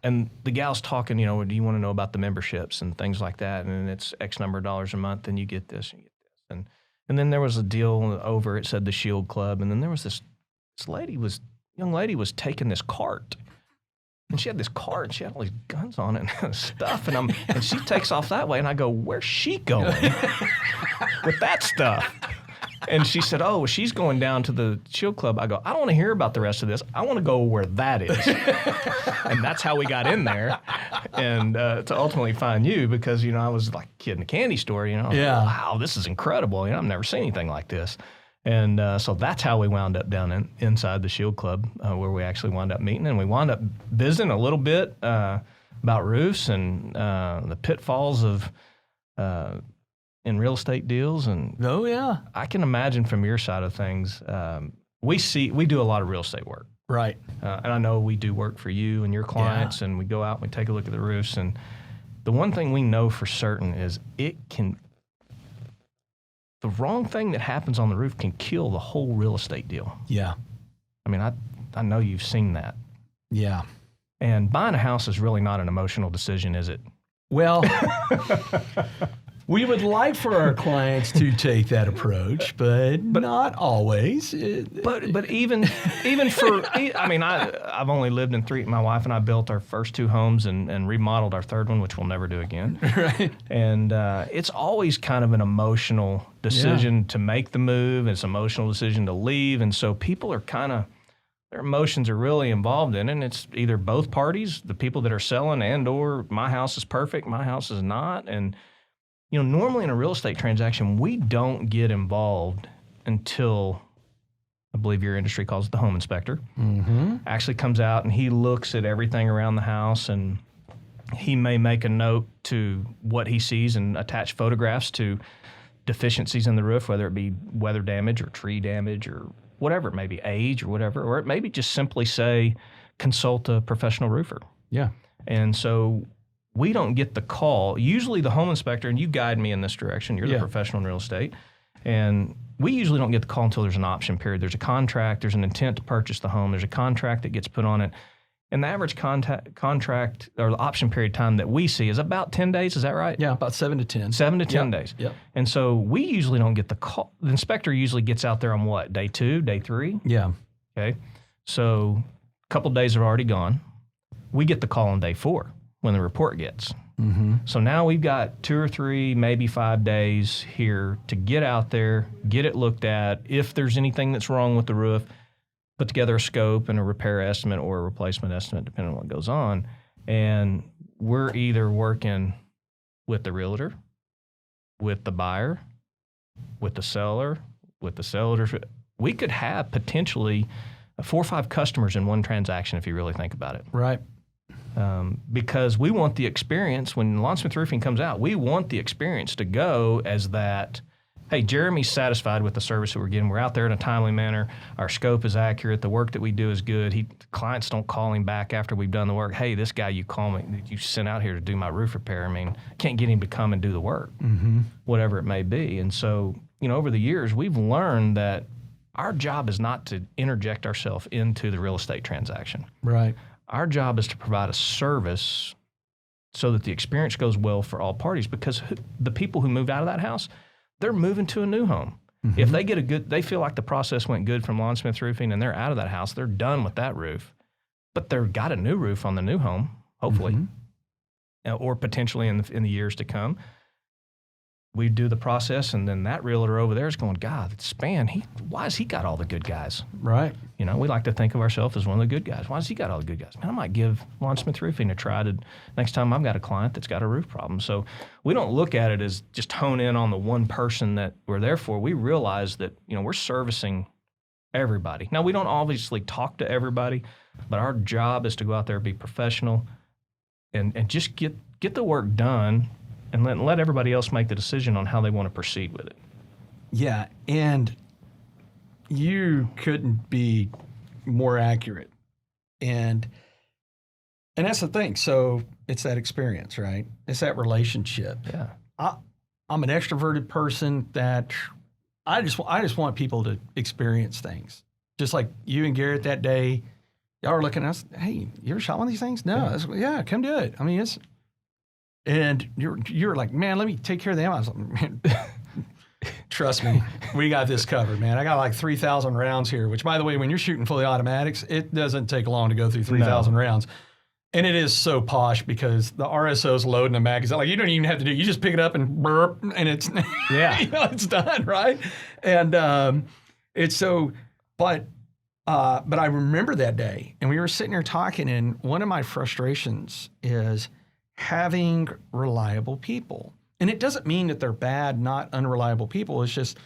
and the gal's talking, do you want to know about the memberships and things like that? And it's X number of dollars a month, and you get this, and you get this. And then there was a deal over, it said the Shield Club. And then there was this young lady was taking this cart. And she had this cart, and she had all these guns on it and stuff. And she takes off that way, and I go, where's she going with that stuff? And she said, oh, well, she's going down to the Shield Club. I go, I don't want to hear about the rest of this. I want to go where that is. And that's how we got in there, and to ultimately find you, because, I was like a kid in a candy store, Yeah. Wow, this is incredible. I've never seen anything like this. And so that's how we wound up down inside the Shield Club, where we actually wound up meeting. And we wound up visiting a little bit about roofs and the pitfalls of in real estate deals. And oh, yeah. I can imagine from your side of things, we do a lot of real estate work. Right. And I know we do work for you and your clients, and we go out and we take a look at the roofs. And the one thing we know for certain is the wrong thing that happens on the roof can kill the whole real estate deal. Yeah. I know you've seen that. Yeah. And buying a house is really not an emotional decision, is it? Well, We would like for our clients to take that approach, but not always. But even for, I mean, I've only lived in 3. My wife and I built our first 2 homes and remodeled our 3rd one, which we'll never do again. Right. And it's always kind of an emotional decision to make the move. It's an emotional decision to leave. And so people are their emotions are really involved in it. And it's either both parties, the people that are selling and or my house is perfect, my house is not. And, normally in a real estate transaction, we don't get involved until, I believe your industry calls it the home inspector, actually comes out and he looks at everything around the house, and he may make a note to what he sees and attach photographs to deficiencies in the roof, whether it be weather damage or tree damage or whatever it may be, age or whatever, or it may be just simply say, consult a professional roofer. Yeah. And so we don't get the call. Usually the home inspector, and you guide me in this direction, you're the professional in real estate, and we usually don't get the call until there's an option period. There's a contract, there's an intent to purchase the home, there's a contract that gets put on it. And the average contract or the option period time that we see is about 10 days, is that right? Yeah, about 7 to 10. 7 to 10 days. Yep. And so we usually don't get the call. The inspector usually gets out there on what, day 2, day 3? Yeah. Okay. So a couple of days are already gone. We get the call on day 4 when the report gets. So now we've got 2 or 3, maybe 5 days here to get out there, get it looked at. If there's anything that's wrong with the roof, put together a scope and a repair estimate or a replacement estimate, depending on what goes on. And we're either working with the realtor, with the buyer, with the seller, with the seller. We could have potentially 4 or 5 customers in one transaction if you really think about it. Right. Because we want the experience, when Lon Smith Roofing comes out, we want the experience to go as that, hey, Jeremy's satisfied with the service that we're getting. We're out there in a timely manner. Our scope is accurate. The work that we do is good. Clients don't call him back after we've done the work. Hey, this guy you sent out here to do my roof repair. I mean, can't get him to come and do the work, whatever it may be. And so, over the years, we've learned that our job is not to interject ourselves into the real estate transaction. Right. Our job is to provide a service so that the experience goes well for all parties, because the people who move out of that house, they're moving to a new home. If they get they feel like the process went good from Lon Smith Roofing and they're out of that house, they're done with that roof, but they've got a new roof on the new home, hopefully, or potentially in the years to come. We do the process, and then that realtor over there is going, God, Spann, why has he got all the good guys? Right. We like to think of ourselves as one of the good guys. Why has he got all the good guys? Man, I might give Lon Smith Roofing a try next time I've got a client that's got a roof problem. So we don't look at it as just hone in on the one person that we're there for. We realize that, we're servicing everybody. Now, we don't obviously talk to everybody, but our job is to go out there and be professional and just get the work done, and let everybody else make the decision on how they want to proceed with it. Yeah, and you couldn't be more accurate. And that's the thing. So it's that experience, right? It's that relationship. Yeah. I'm an extroverted person that I just want people to experience things. Just like you and Garrett that day, y'all were looking at us, hey, you ever shot one of these things? No. Yeah, come do it. I mean, and you're like, man, let me take care of them. I was like, man, trust me, we got this covered, man. I got like 3,000 rounds here, which, by the way, when you're shooting fully automatics, it doesn't take long to go through 3,000 rounds. And it is so posh because the RSO's loading the magazine. Like, you don't even have to you just pick it up and burp, and it's, it's done, right? And it's so, but I remember that day, and we were sitting here talking, and one of my frustrations is having reliable people. And it doesn't mean that they're bad, not unreliable people. It's just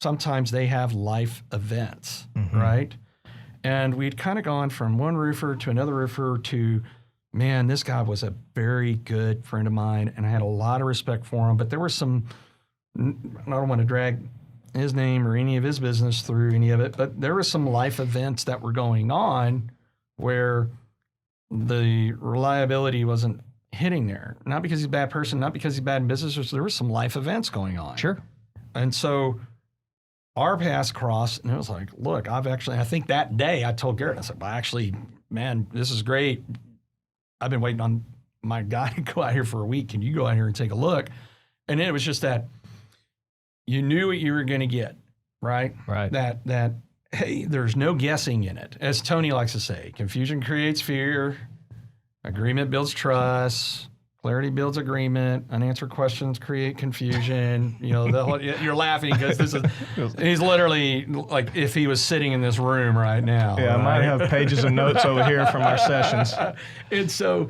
sometimes they have life events, right? And we'd kind of gone from one roofer to another roofer to, man, this guy was a very good friend of mine, and I had a lot of respect for him. But there were some, I don't want to drag his name or any of his business through any of it, but there were some life events that were going on where the reliability wasn't hitting there. Not because he's a bad person, not because he's bad in business. There were some life events going on. Sure. And so our paths crossed, and it was like, look, I think that day I told Garrett, I said, well, actually, man, this is great. I've been waiting on my guy to go out here for a week. Can you go out here and take a look? And it was just that you knew what you were going to get, right? Right. That hey, there's no guessing in it. As Tony likes to say, confusion creates fear, agreement builds trust, clarity builds agreement, unanswered questions create confusion. You know, you're laughing because he's literally like if he was sitting in this room right now. Yeah, right? I might have pages of notes over here from our sessions. And so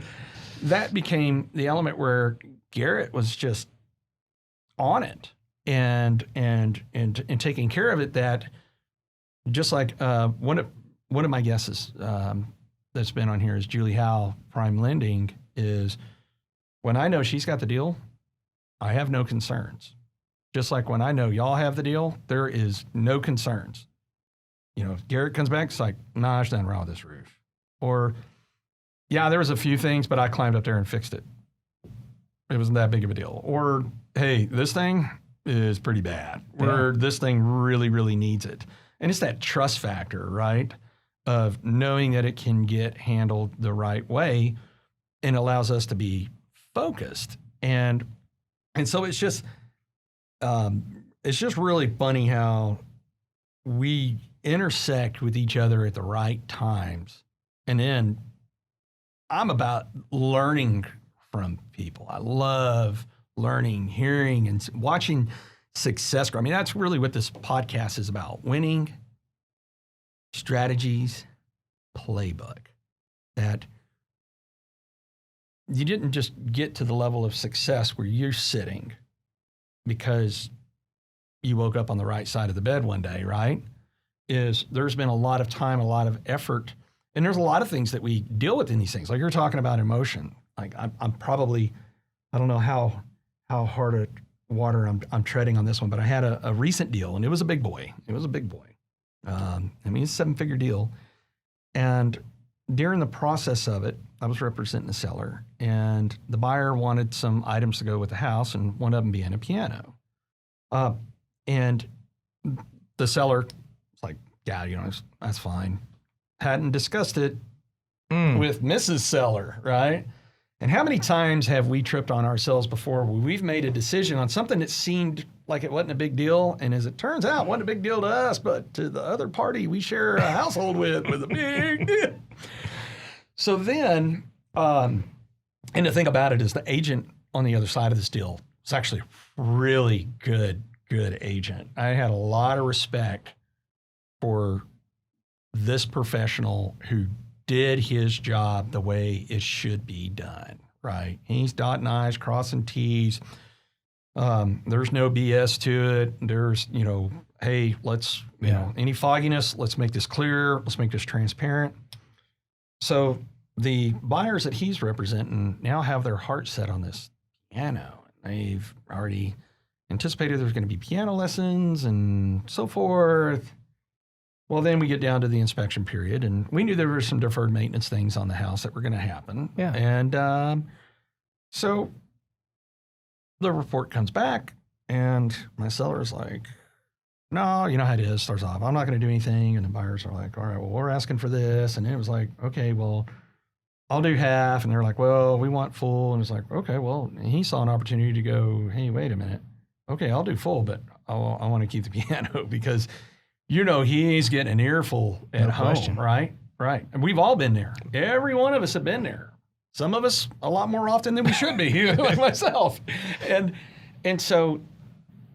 that became the element where Garrett was just on it and taking care of it. That just like one of my guesses that's been on here is Julie Howe, Prime Lending, is when I know she's got the deal, I have no concerns. Just like when I know y'all have the deal, there is no concerns. You know, if Garrett comes back, it's like, nah, there's nothing wrong with this roof. Or, yeah, there was a few things, but I climbed up there and fixed it. It wasn't that big of a deal. Or, hey, this thing is pretty bad. Or this thing really, really needs it. And it's that trust factor, right? Of knowing that it can get handled the right way and allows us to be focused. And so it's just really funny how we intersect with each other at the right times. And then I'm about learning from people. I love learning, hearing, and watching success grow. I mean, that's really what this podcast is about. Winning Strategies Playbook. That you didn't just get to the level of success where you're sitting because you woke up on the right side of the bed one day, right? Is there's been a lot of time, a lot of effort, and there's a lot of things that we deal with in these things. Like you're talking about emotion. Like I'm probably, I don't know how hard a water I'm treading on this one, but I had a recent deal, and it was a big boy. It was a big boy. I mean, it's a 7-figure deal. And during the process of it, I was representing the seller, and the buyer wanted some items to go with the house, and one of them being a piano. And the seller was like, yeah, you know, that's fine. Hadn't discussed it with Mrs. Seller, right? And how many times have we tripped on ourselves before where we've made a decision on something that seemed like it wasn't a big deal, and as it turns out, it wasn't a big deal to us, but to the other party we share a household with was a big deal. So then, and the thing about it is the agent on the other side of this deal is actually a really good agent. I had a lot of respect for this professional who did his job the way it should be done, right? He's dotting I's, crossing T's. There's no BS to it. There's, you know, hey, let's, you know, any fogginess, let's make this clear. Let's make this transparent. So the buyers that he's representing now have their heart set on this piano. They've already anticipated there's going to be piano lessons and so forth. Well, then we get down to the inspection period, and we knew there were some deferred maintenance things on the house that were going to happen. Yeah. And so the report comes back, and my seller's like, no, you know how it is, starts off, I'm not going to do anything. And the buyers are like, all right, well, we're asking for this. And it was like, okay, well, I'll do half. And they're like, well, we want full. And it's like, okay, well, and he saw an opportunity to go, hey, wait a minute. Okay, I'll do full, but I want to keep the piano because, you know, he's getting an earful at home, question. right? Right. And we've all been there. Every one of us have been there. Some of us a lot more often than we should be, like myself. And so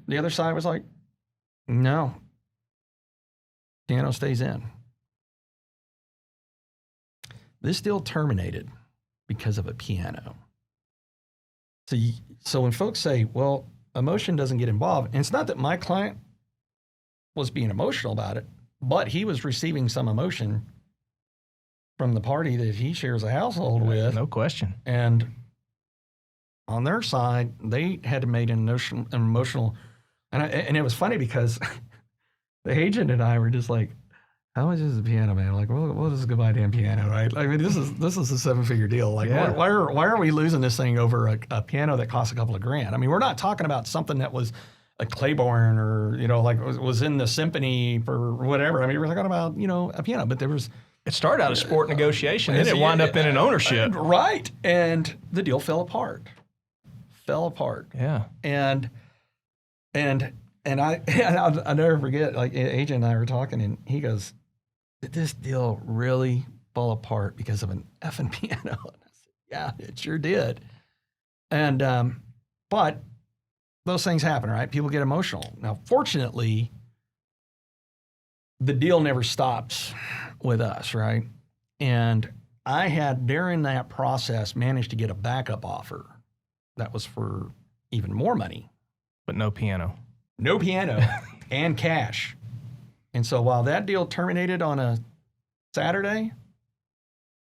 the other side was like, no, piano stays in. This deal terminated because of a piano. So when folks say, well, emotion doesn't get involved, and it's not that my client was being emotional about it, but he was receiving some emotion from the party that he shares a household with. No question. And on their side, they had to make an emotional, and it was funny because the agent and I were just like, how much is the piano, man? Like, what is a goodbye damn piano, right? I mean, this is a 7-figure deal. Like, why are we losing this thing over a piano that costs a couple of grand? I mean, we're not talking about something that was a Claiborne or, you know, like was in the symphony for whatever. I mean, we're talking about, you know, a piano, but there was. It started out as sport negotiation, then it wound up in an ownership. Right. And the deal fell apart. fell apart. Yeah. And I'll never forget, like AJ and I were talking, and he goes, "Did this deal really fall apart because of an effing piano?" And I said, "Yeah, it sure did." And but those things happen, right? People get emotional. Now, fortunately, the deal never stops with us, right? And I had, during that process, managed to get a backup offer that was for even more money. But no piano. No piano and cash. And so while that deal terminated on a Saturday,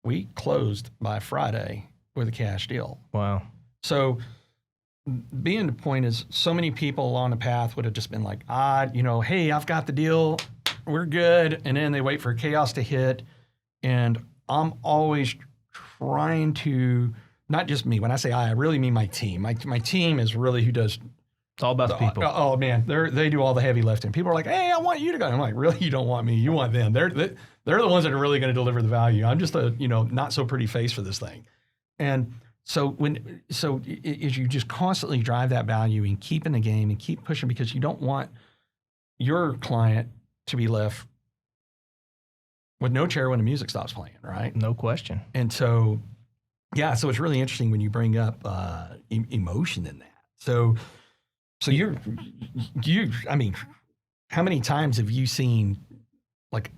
we closed by Friday with a cash deal. Wow. So being the point is, so many people along the path would have just been like, hey, I've got the deal, we're good. And then they wait for chaos to hit. And I'm always trying to, not just me, when I say I really mean my team. My team is really who does. It's all about the people. Oh man, they do all the heavy lifting. People are like, "Hey, I want you to go." I'm like, "Really? You don't want me? You want them? They're the ones that are really going to deliver the value. I'm just a not so pretty face for this thing." And so as you just constantly drive that value and keep in the game and keep pushing, because you don't want your client to be left with no chair when the music stops playing, right? No question. And so, yeah, so it's really interesting when you bring up emotion in that. So how many times have you seen like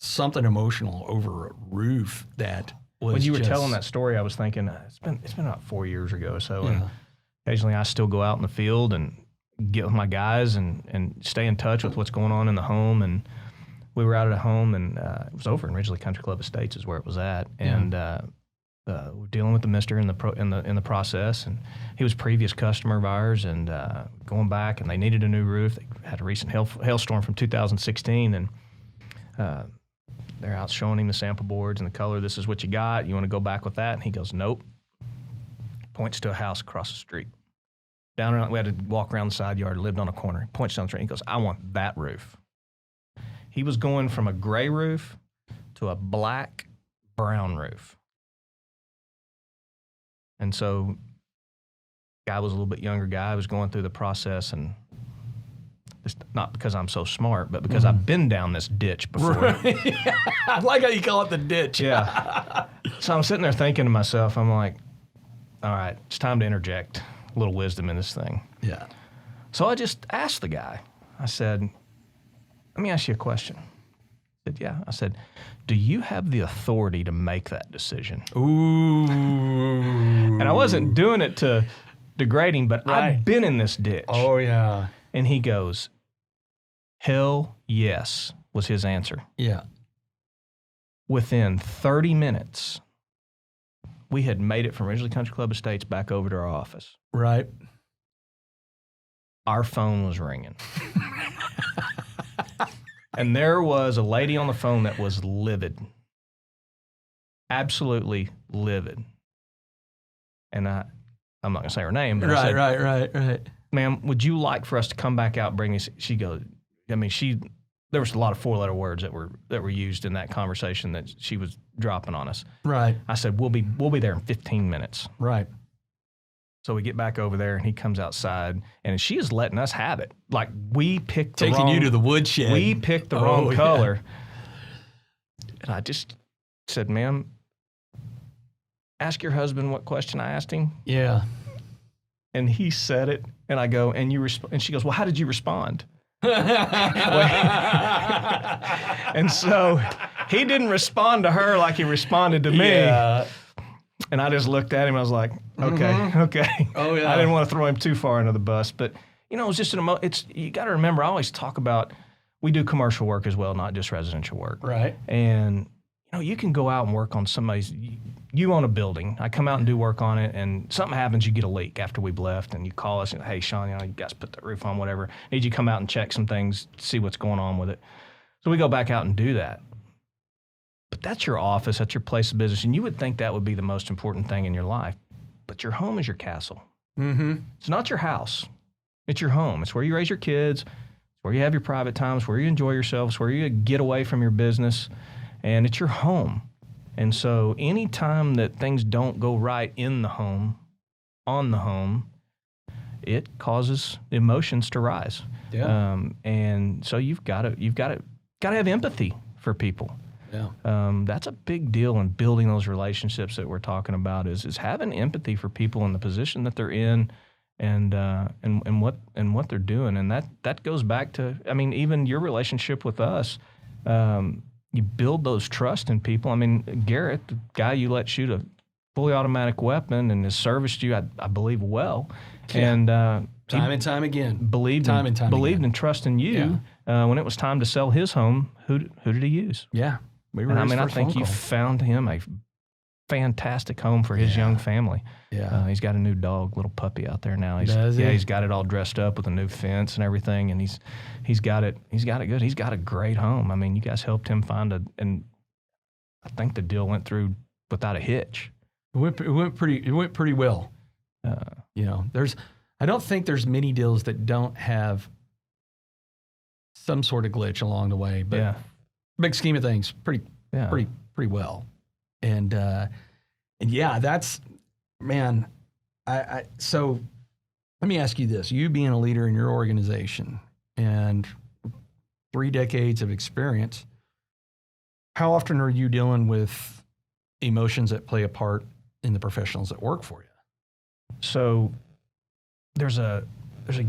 something emotional over a roof that was when you were telling that story, I was thinking it's been about 4 years ago or so. Yeah. And occasionally I still go out in the field and get with my guys and stay in touch with what's going on in the home. And we were out at a home, and it was over in Ridgely Country Club Estates is where it was at. And we're dealing with the mister in the process, and he was a previous customer of ours, and going back, and they needed a new roof. They had a recent hailstorm from 2016, and they're out showing him the sample boards and the color. This is what you got. You want to go back with that? And he goes, nope. Points to a house across the street. Down around, we had to walk around the side yard, lived on a corner. He points down the street, and he goes, I want that roof. He was going from a gray roof to a black brown roof. And so, guy was a little bit younger guy, was going through the process, and it's not because I'm so smart, but because I've been down this ditch before. Right. I like how you call it the ditch. Yeah. So I'm sitting there thinking to myself, I'm like, all right, it's time to interject a little wisdom in this thing. Yeah. So I just asked the guy, I said, let me ask you a question. He said, yeah. I said, do you have the authority to make that decision? Ooh. And I wasn't doing it to degrade him, but Right. I've been in this ditch. Oh, yeah. And he goes, hell yes, was his answer. Yeah. Within 30 minutes, we had made it from Ridgely Country Club Estates back over to our office. Right. Our phone was ringing. And there was a lady on the phone that was livid. Absolutely livid. And I'm not going to say her name, but I said, right. ma'am, would you like for us to come back out and bring this? She goes, there was a lot of 4-letter words that were used in that conversation that she was dropping on us. Right. I said, we'll be there in 15 minutes. Right. So we get back over there, and he comes outside, and she is letting us have it. Like, we picked the Taking you to the woodshed. We picked the wrong color. And I just said, ma'am, ask your husband what question I asked him. Yeah. And he said it, and I go, and she goes, well, how did you respond? And so he didn't respond to her like he responded to me. Yeah. And I just looked at him. I was like, okay. Oh, yeah. I didn't want to throw him too far under the bus. But, it was just you got to remember, I always talk about, we do commercial work as well, not just residential work. Right. And, you can go out and work on you own a building. I come out and do work on it, and something happens, you get a leak after we've left, and you call us and, hey, Shawn, you guys put the roof on, whatever. Need you to come out and check some things, see what's going on with it. So we go back out and do that. But that's your office, that's your place of business, and you would think that would be the most important thing in your life. But your home is your castle. Mm-hmm. It's not your house. It's your home. It's where you raise your kids. It's where you have your private times, where you enjoy yourself. It's where you get away from your business. And it's your home. And so any time that things don't go right in the home, on the home, it causes emotions to rise. Yeah. And so you've got to have empathy for people. Yeah. That's a big deal in building those relationships that we're talking about. Is having empathy for people in the position that they're in, and what they're doing, and that goes back to, I mean, even your relationship with us. You build those trust in people. I mean, Garrett, the guy you let shoot a fully automatic weapon and has serviced you, I believe, well, and Time and time again. believed and trust in you. When it was time to sell his home, who did he use? Yeah. We were And I his mean, I first think phone you call. found him a fantastic home for his young family. Yeah. He's got a new dog, little puppy out there now. Does he? Yeah, he's got it all dressed up with a new fence and everything, and he's got it good. He's got a great home. I mean, you guys helped him and I think the deal went through without a hitch. It went pretty well. I don't think there's many deals that don't have some sort of glitch along the way, but big scheme of things, pretty well. And yeah, that's, man, so let me ask you this. You being a leader in your organization and 3 decades of experience, how often are you dealing with emotions that play a part in the professionals that work for you? So there's a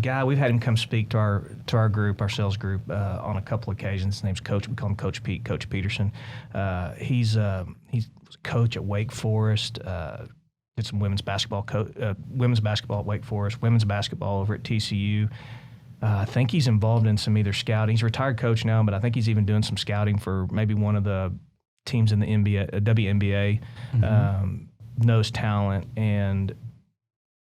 guy, we've had him come speak to our group, our sales group, on a couple occasions. His name's Coach. We call him Coach Pete, Coach Peterson. He's a coach at Wake Forest. Did some women's basketball at Wake Forest, women's basketball over at TCU. I think he's involved in some either scouting. He's a retired coach now, but I think he's even doing some scouting for maybe one of the teams in the NBA, WNBA. Knows talent, and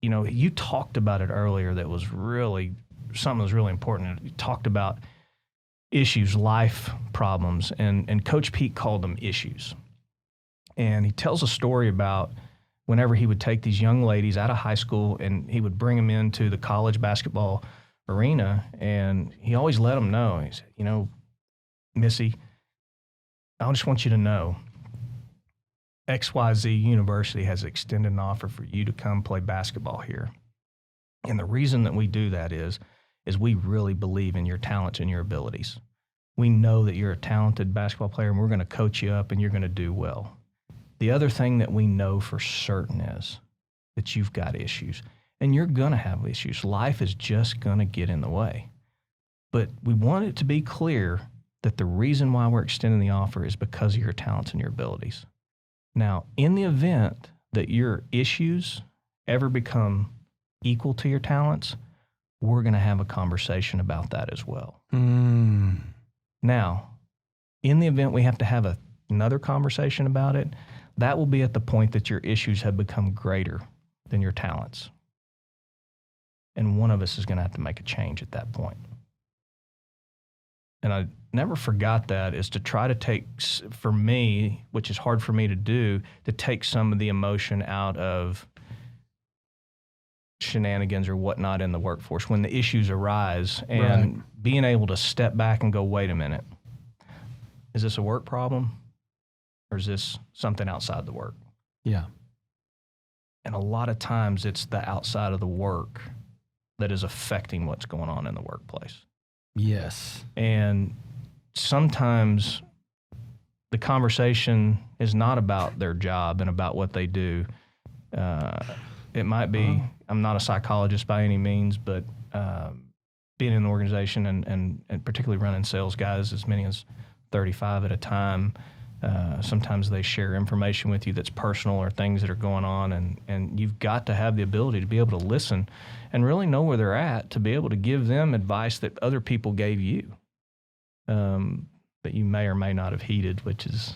you talked about it earlier. That was really something that was really important. You talked about issues, life problems, and Coach Pete called them issues. And he tells a story about whenever he would take these young ladies out of high school and he would bring them into the college basketball arena, and he always let them know. He said, Missy, I just want you to know XYZ University has extended an offer for you to come play basketball here. And the reason that we do that is we really believe in your talents and your abilities. We know that you're a talented basketball player, and we're going to coach you up, and you're going to do well. The other thing that we know for certain is that you've got issues, and you're going to have issues. Life is just going to get in the way. But we want it to be clear that the reason why we're extending the offer is because of your talents and your abilities. Now, in the event that your issues ever become equal to your talents, we're going to have a conversation about that as well. Now, in the event we have to have another conversation about it, that will be at the point that your issues have become greater than your talents. And one of us is going to have to make a change at that point. And I never forgot that, is to try to take, for me, which is hard for me to do, to take some of the emotion out of shenanigans or whatnot in the workforce when the issues arise, and being able to step back and go, wait a minute, is this a work problem or is this something outside the work? Yeah. And a lot of times it's the outside of the work that is affecting what's going on in the workplace. Yes. And sometimes the conversation is not about their job and about what they do. It might be, I'm not a psychologist by any means, but being in an organization and particularly running sales guys, as many as 35 at a time, sometimes they share information with you that's personal or things that are going on, and you've got to have the ability to be able to listen and really know where they're at, to be able to give them advice that other people gave you, that you may or may not have heeded, which is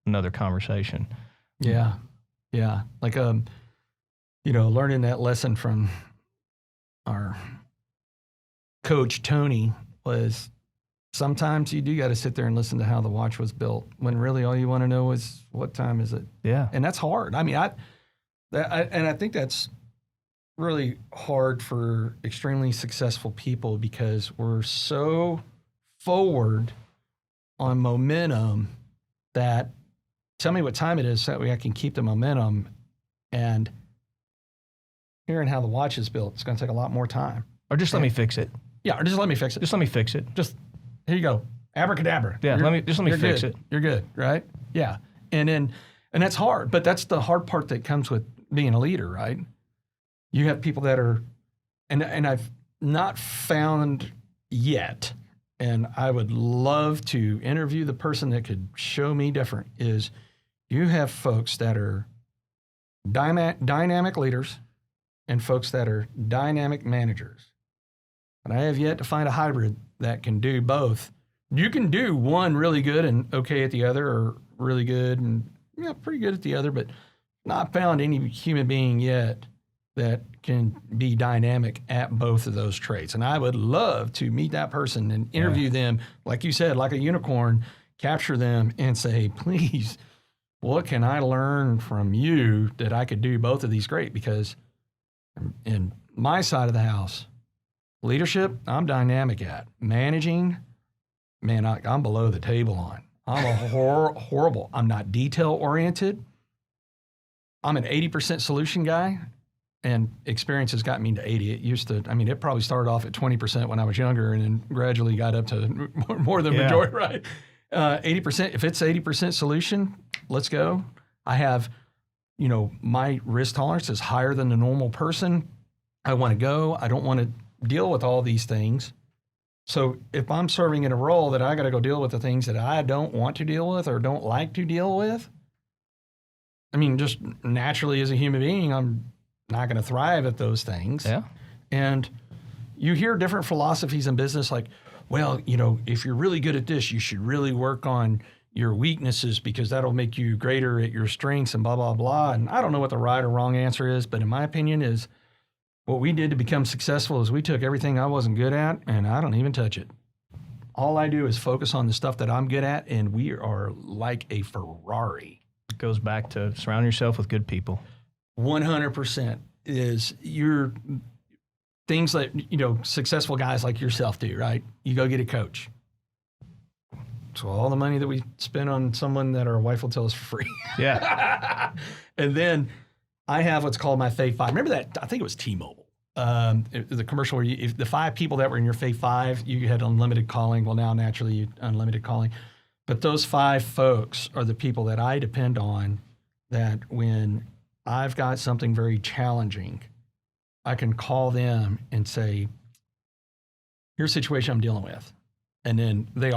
another conversation. Yeah. Yeah. Like, learning that lesson from our coach, Tony, was sometimes you do got to sit there and listen to how the watch was built when really all you want to know is what time is it? Yeah. And that's hard. I mean, I think that's really hard for extremely successful people, because we're so forward on momentum that tell me what time it is so that way I can keep the momentum. And hearing how the watch is built, it's going to take a lot more time. Or just let me fix it. Yeah, or just let me fix it. Just let me fix it. Just, here you go. Abracadabra. Yeah, let me fix good. it. You're good, right? Yeah. And that's hard, but that's the hard part that comes with being a leader, right? You have people that are, and I've not found yet, and I would love to interview the person that could show me different, is you have folks that are dynamic leaders and folks that are dynamic managers. And I have yet to find a hybrid that can do both. You can do one really good and okay at the other, or really good and pretty good at the other, but not found any human being yet that can be dynamic at both of those traits. And I would love to meet that person and interview them, like you said, like a unicorn, capture them and say, please, what can I learn from you that I could do both of these great? Because in my side of the house, leadership, I'm dynamic at. Managing, man, I'm below the table on. I'm a horrible. I'm not detail-oriented. I'm an 80% solution guy, and experience has got me to 80. It probably started off at 20% when I was younger and then gradually got up to more than majority, right? 80%, if it's 80% solution, let's go. I have, my risk tolerance is higher than the normal person. I want to go. I don't want to deal with all these things. So if I'm serving in a role that I got to go deal with the things that I don't want to deal with or don't like to deal with, just naturally as a human being, I'm not going to thrive at those things. Yeah. And you hear different philosophies in business like, well, if you're really good at this, you should really work on your weaknesses because that'll make you greater at your strengths and blah, blah, blah. And I don't know what the right or wrong answer is, but in my opinion is what we did to become successful is we took everything I wasn't good at and I don't even touch it. All I do is focus on the stuff that I'm good at, and we are like a Ferrari. It goes back to surround yourself with good people. 100% is your things that, successful guys like yourself do, right? You go get a coach. So all the money that we spend on someone that our wife will tell us for free. Yeah. And then I have what's called my Fave 5. Remember that? I think it was T-Mobile. The commercial where if the 5 people that were in your Fave 5, you had unlimited calling. Well, now naturally you unlimited calling. But those 5 folks are the people that I depend on, that when I've got something very challenging, I can call them and say, here's a situation I'm dealing with. And then they're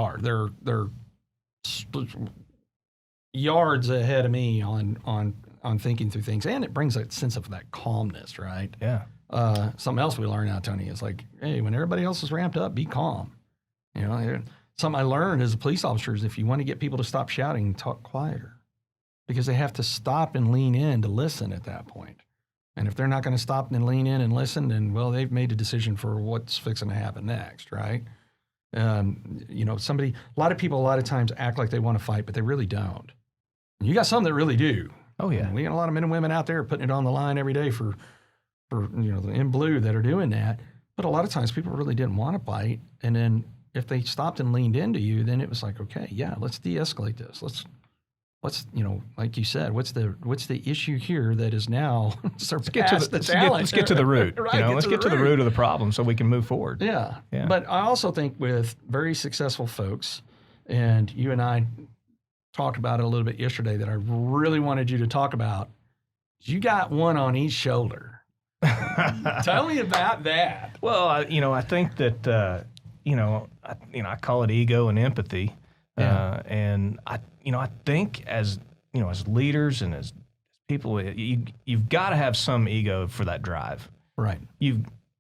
yards ahead of me on thinking through things. And it brings a sense of that calmness, right? Yeah. Something else we learned now, Tony, is like, hey, when everybody else is ramped up, be calm. Something I learned as a police officer is if you want to get people to stop shouting, talk quieter, because they have to stop and lean in to listen at that point. And if they're not going to stop and lean in and listen, then, well, they've made a decision for what's fixing to happen next, right? A lot of people a lot of times act like they want to fight, but they really don't. And you got some that really do. Oh, yeah. We got a lot of men and women out there putting it on the line every day for in blue that are doing that. But a lot of times people really didn't want to fight. And then if they stopped and leaned into you, then it was like, okay, yeah, let's de-escalate this. Let's like you said, what's the issue here that is now surpassed the challenge? Let's get to the root. Right, let's get to the root of the problem so we can move forward. Yeah. But I also think with very successful folks, and you and I talked about it a little bit yesterday that I really wanted you to talk about, you got one on each shoulder. Tell me about that. Well, I think that, I call it ego and empathy. Yeah. And I think as leaders and as people, you've got to have some ego for that drive. Right.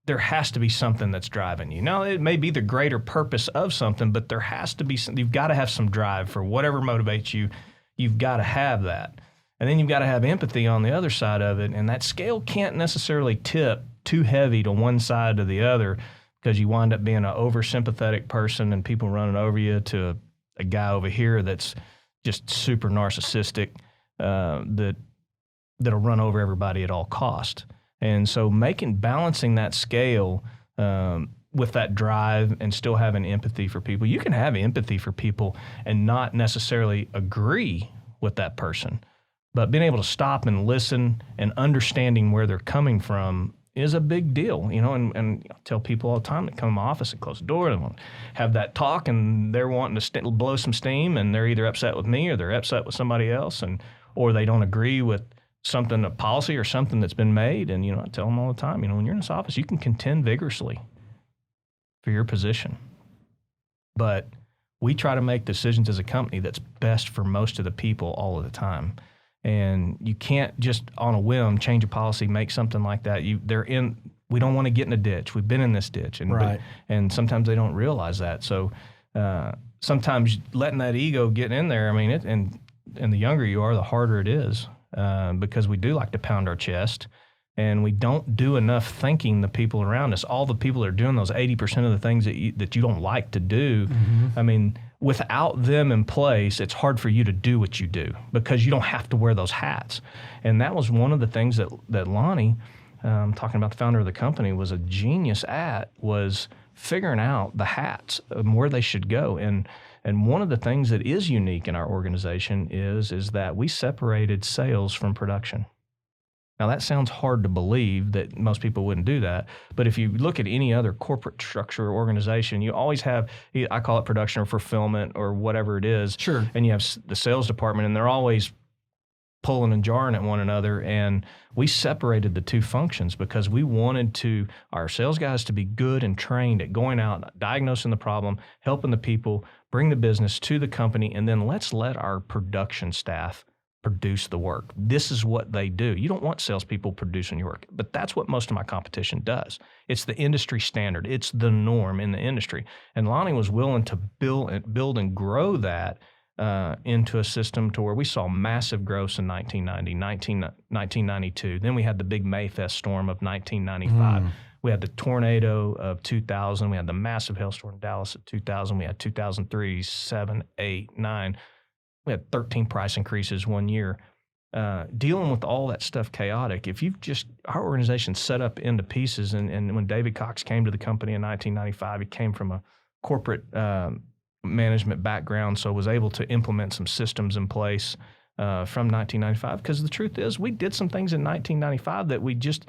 There has to be something that's driving you. Now, it may be the greater purpose of something, but there has to be you've got to have some drive for whatever motivates you. You've got to have that. And then you've got to have empathy on the other side of it. And that scale can't necessarily tip too heavy to one side or the other, because you wind up being an oversympathetic person and people running over you to a guy over here that's just super narcissistic, that'll run over everybody at all cost. And so balancing that scale with that drive and still having empathy for people. You can have empathy for people and not necessarily agree with that person, But being able to stop and listen and understanding where they're coming from is a big deal, and I tell people all the time that come in my office and close the door and want to have that talk, and they're wanting to blow some steam, and they're either upset with me or they're upset with somebody else, or they don't agree with something, a policy or something that's been made. And, I tell them all the time, when you're in this office, you can contend vigorously for your position. But we try to make decisions as a company that's best for most of the people all of the time. And you can't just on a whim change a policy, make something like that. We don't want to get in a ditch. We've been in this ditch. And sometimes they don't realize that. So sometimes letting that ego get in there, and the younger you are, the harder it is, because we do like to pound our chest, and we don't do enough thinking the people around us. All the people that are doing those 80% of the things that you don't like to do, without them in place, it's hard for you to do what you do because you don't have to wear those hats. And that was one of the things that Lonnie, talking about the founder of the company, was a genius at, was figuring out the hats and where they should go. And one of the things that is unique in our organization is that we separated sales from production. Now, that sounds hard to believe that most people wouldn't do that, but if you look at any other corporate structure or organization, you always have, I call it production or fulfillment or whatever it is. Sure. And you have the sales department, and they're always pulling and jarring at one another, and we separated the two functions because we wanted our sales guys to be good and trained at going out, diagnosing the problem, helping the people, bring the business to the company, and then let's let our production staff produce the work. This is what they do. You don't want salespeople producing your work, but that's what most of my competition does. It's the industry standard. It's the norm in the industry. And Lonnie was willing to build and grow that into a system to where we saw massive growth in 1992. Then we had the big Mayfest storm of 1995. We had the tornado of 2000. We had the massive hailstorm in Dallas of 2000. We had 2003, 7, 8, 9. We had 13 price increases one year. Dealing with all that stuff chaotic, our organization set up into pieces, and when David Cox came to the company in 1995, he came from a corporate management background, so was able to implement some systems in place from 1995, because the truth is we did some things in 1995 that we just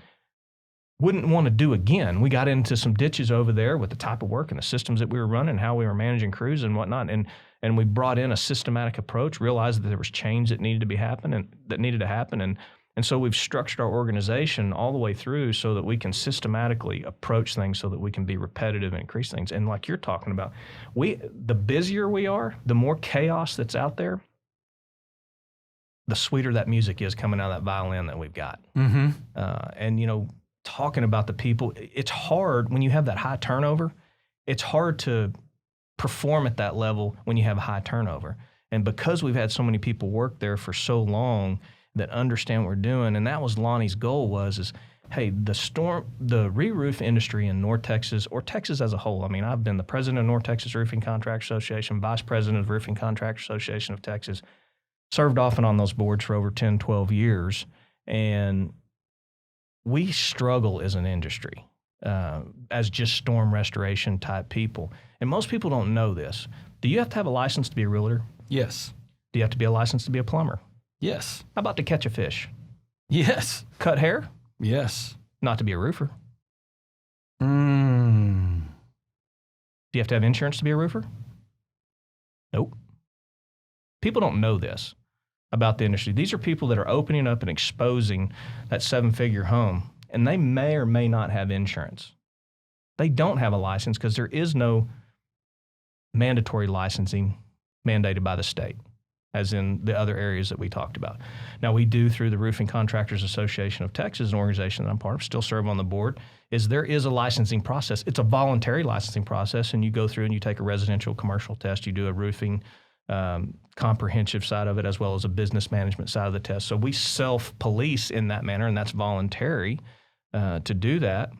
wouldn't want to do again. We got into some ditches over there with the type of work and the systems that we were running, how we were managing crews and whatnot, and we brought in a systematic approach, realized that there was change that needed to happen, and so we've structured our organization all the way through so that we can systematically approach things so that we can be repetitive and increase things. And like you're talking about, the busier we are, the more chaos that's out there, the sweeter that music is coming out of that violin that we've got. And talking about the people, it's hard when you have that high turnover. It's hard to perform at that level when you have a high turnover. And because we've had so many people work there for so long that understand what we're doing, and that was Lonnie's goal is, hey, the re-roof industry in North Texas, or Texas as a whole. I've been the president of North Texas Roofing Contractors Association, vice president of Roofing Contractors Association of Texas, served off and on those boards for over 10, 12 years. And we struggle as an industry, as just storm restoration type people. And most people don't know this. Do you have to have a license to be a realtor? Yes. Do you have to be a license to be a plumber? Yes. How about to catch a fish? Yes. Cut hair? Yes. Not to be a roofer? Do Mm. you have to have insurance to be a roofer? Nope. People don't know this about the industry. These are people that are opening up and exposing that 7-figure home, and they may or may not have insurance. They don't have a license because there is no mandatory licensing mandated by the state, as in the other areas that we talked about. Now, we do, through the Roofing Contractors Association of Texas, an organization that I'm part of, still serve on the board, there is a licensing process. It's a voluntary licensing process, and you go through and you take a residential commercial test. You do a roofing comprehensive side of it, as well as a business management side of the test. So we self-police in that manner, and that's voluntary to do that.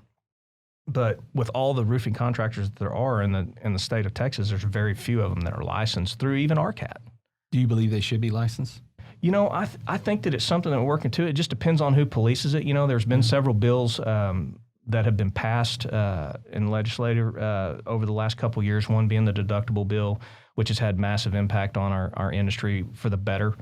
But with all the roofing contractors that there are in the state of Texas, there's very few of them that are licensed through even RCAT. Do you believe they should be licensed? I think that it's something that we're working to. It just depends on who polices it. There's been several bills that have been passed in legislature over the last couple of years, one being the deductible bill, which has had massive impact on our industry for the better.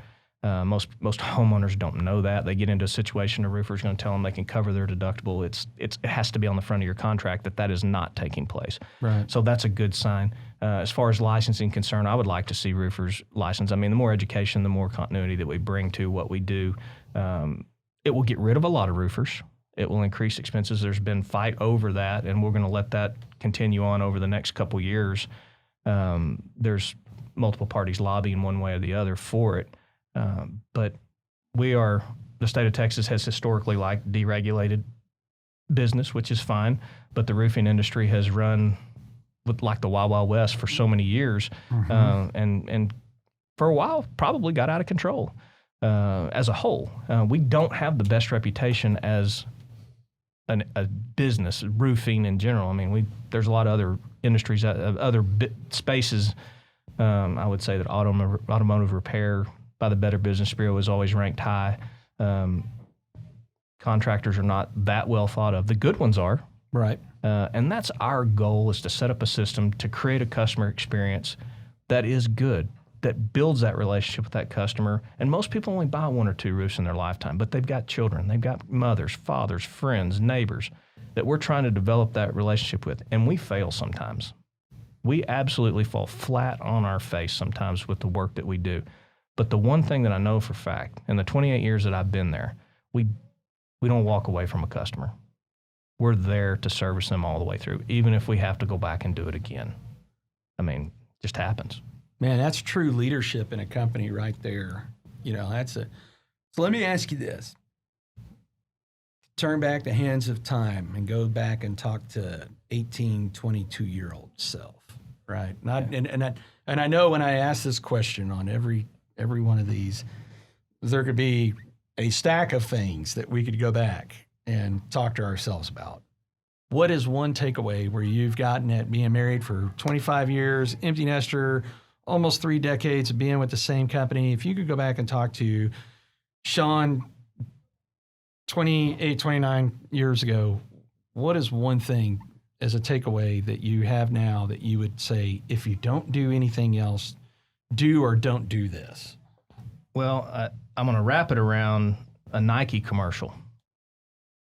Most homeowners don't know that. They get into a situation, a roofer's going to tell them they can cover their deductible. It has to be on the front of your contract that is not taking place. Right. So that's a good sign. As far as licensing concerned, I would like to see roofers licensed. I mean, the more education, the more continuity that we bring to what we do, it will get rid of a lot of roofers. It will increase expenses. There's been fight over that, and we're going to let that continue on over the next couple years. There's multiple parties lobbying one way or the other for it. But the state of Texas has historically liked deregulated business, which is fine. But the roofing industry has run with like the Wild Wild West for so many years, and for a while probably got out of control as a whole. We don't have the best reputation as a business, roofing in general. I mean, there's a lot of other industries, other spaces. I would say that automotive repair by the Better Business Bureau is always ranked high. Contractors are not that well thought of. The good ones are. Right. And that's our goal, is to set up a system to create a customer experience that is good, that builds that relationship with that customer. And most people only buy 1 or 2 roofs in their lifetime, but they've got children, they've got mothers, fathers, friends, neighbors that we're trying to develop that relationship with. And we fail sometimes. We absolutely fall flat on our face sometimes with the work that we do. But the one thing that I know for a fact, in the 28 years that I've been there, we don't walk away from a customer. We're there to service them all the way through, even if we have to go back and do it again. I mean, it just happens. Man, that's true leadership in a company right there. So let me ask you this. Turn back the hands of time and go back and talk to 18, 22-year-old self, right? And I know when I ask this question on every one of these, there could be a stack of things that we could go back and talk to ourselves about. What is one takeaway where you've gotten at being married for 25 years, empty nester, almost 3 decades of being with the same company? If you could go back and talk to Shawn 28, 29 years ago, what is one thing as a takeaway that you have now that you would say, if you don't do anything else, do or don't do this? Well, I'm going to wrap it around a Nike commercial.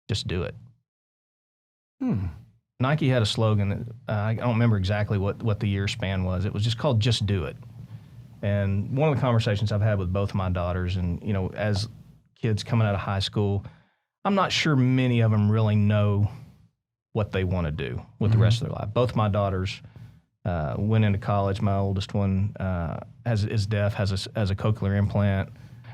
Just do it. Nike had a slogan that I don't remember exactly what the year span was. It was just called "Just Do It." And one of the conversations I've had with both of my daughters, and as kids coming out of high school, I'm not sure many of them really know what they want to do with the rest of their life. Both my daughters went into college. My oldest one is deaf, has a cochlear implant.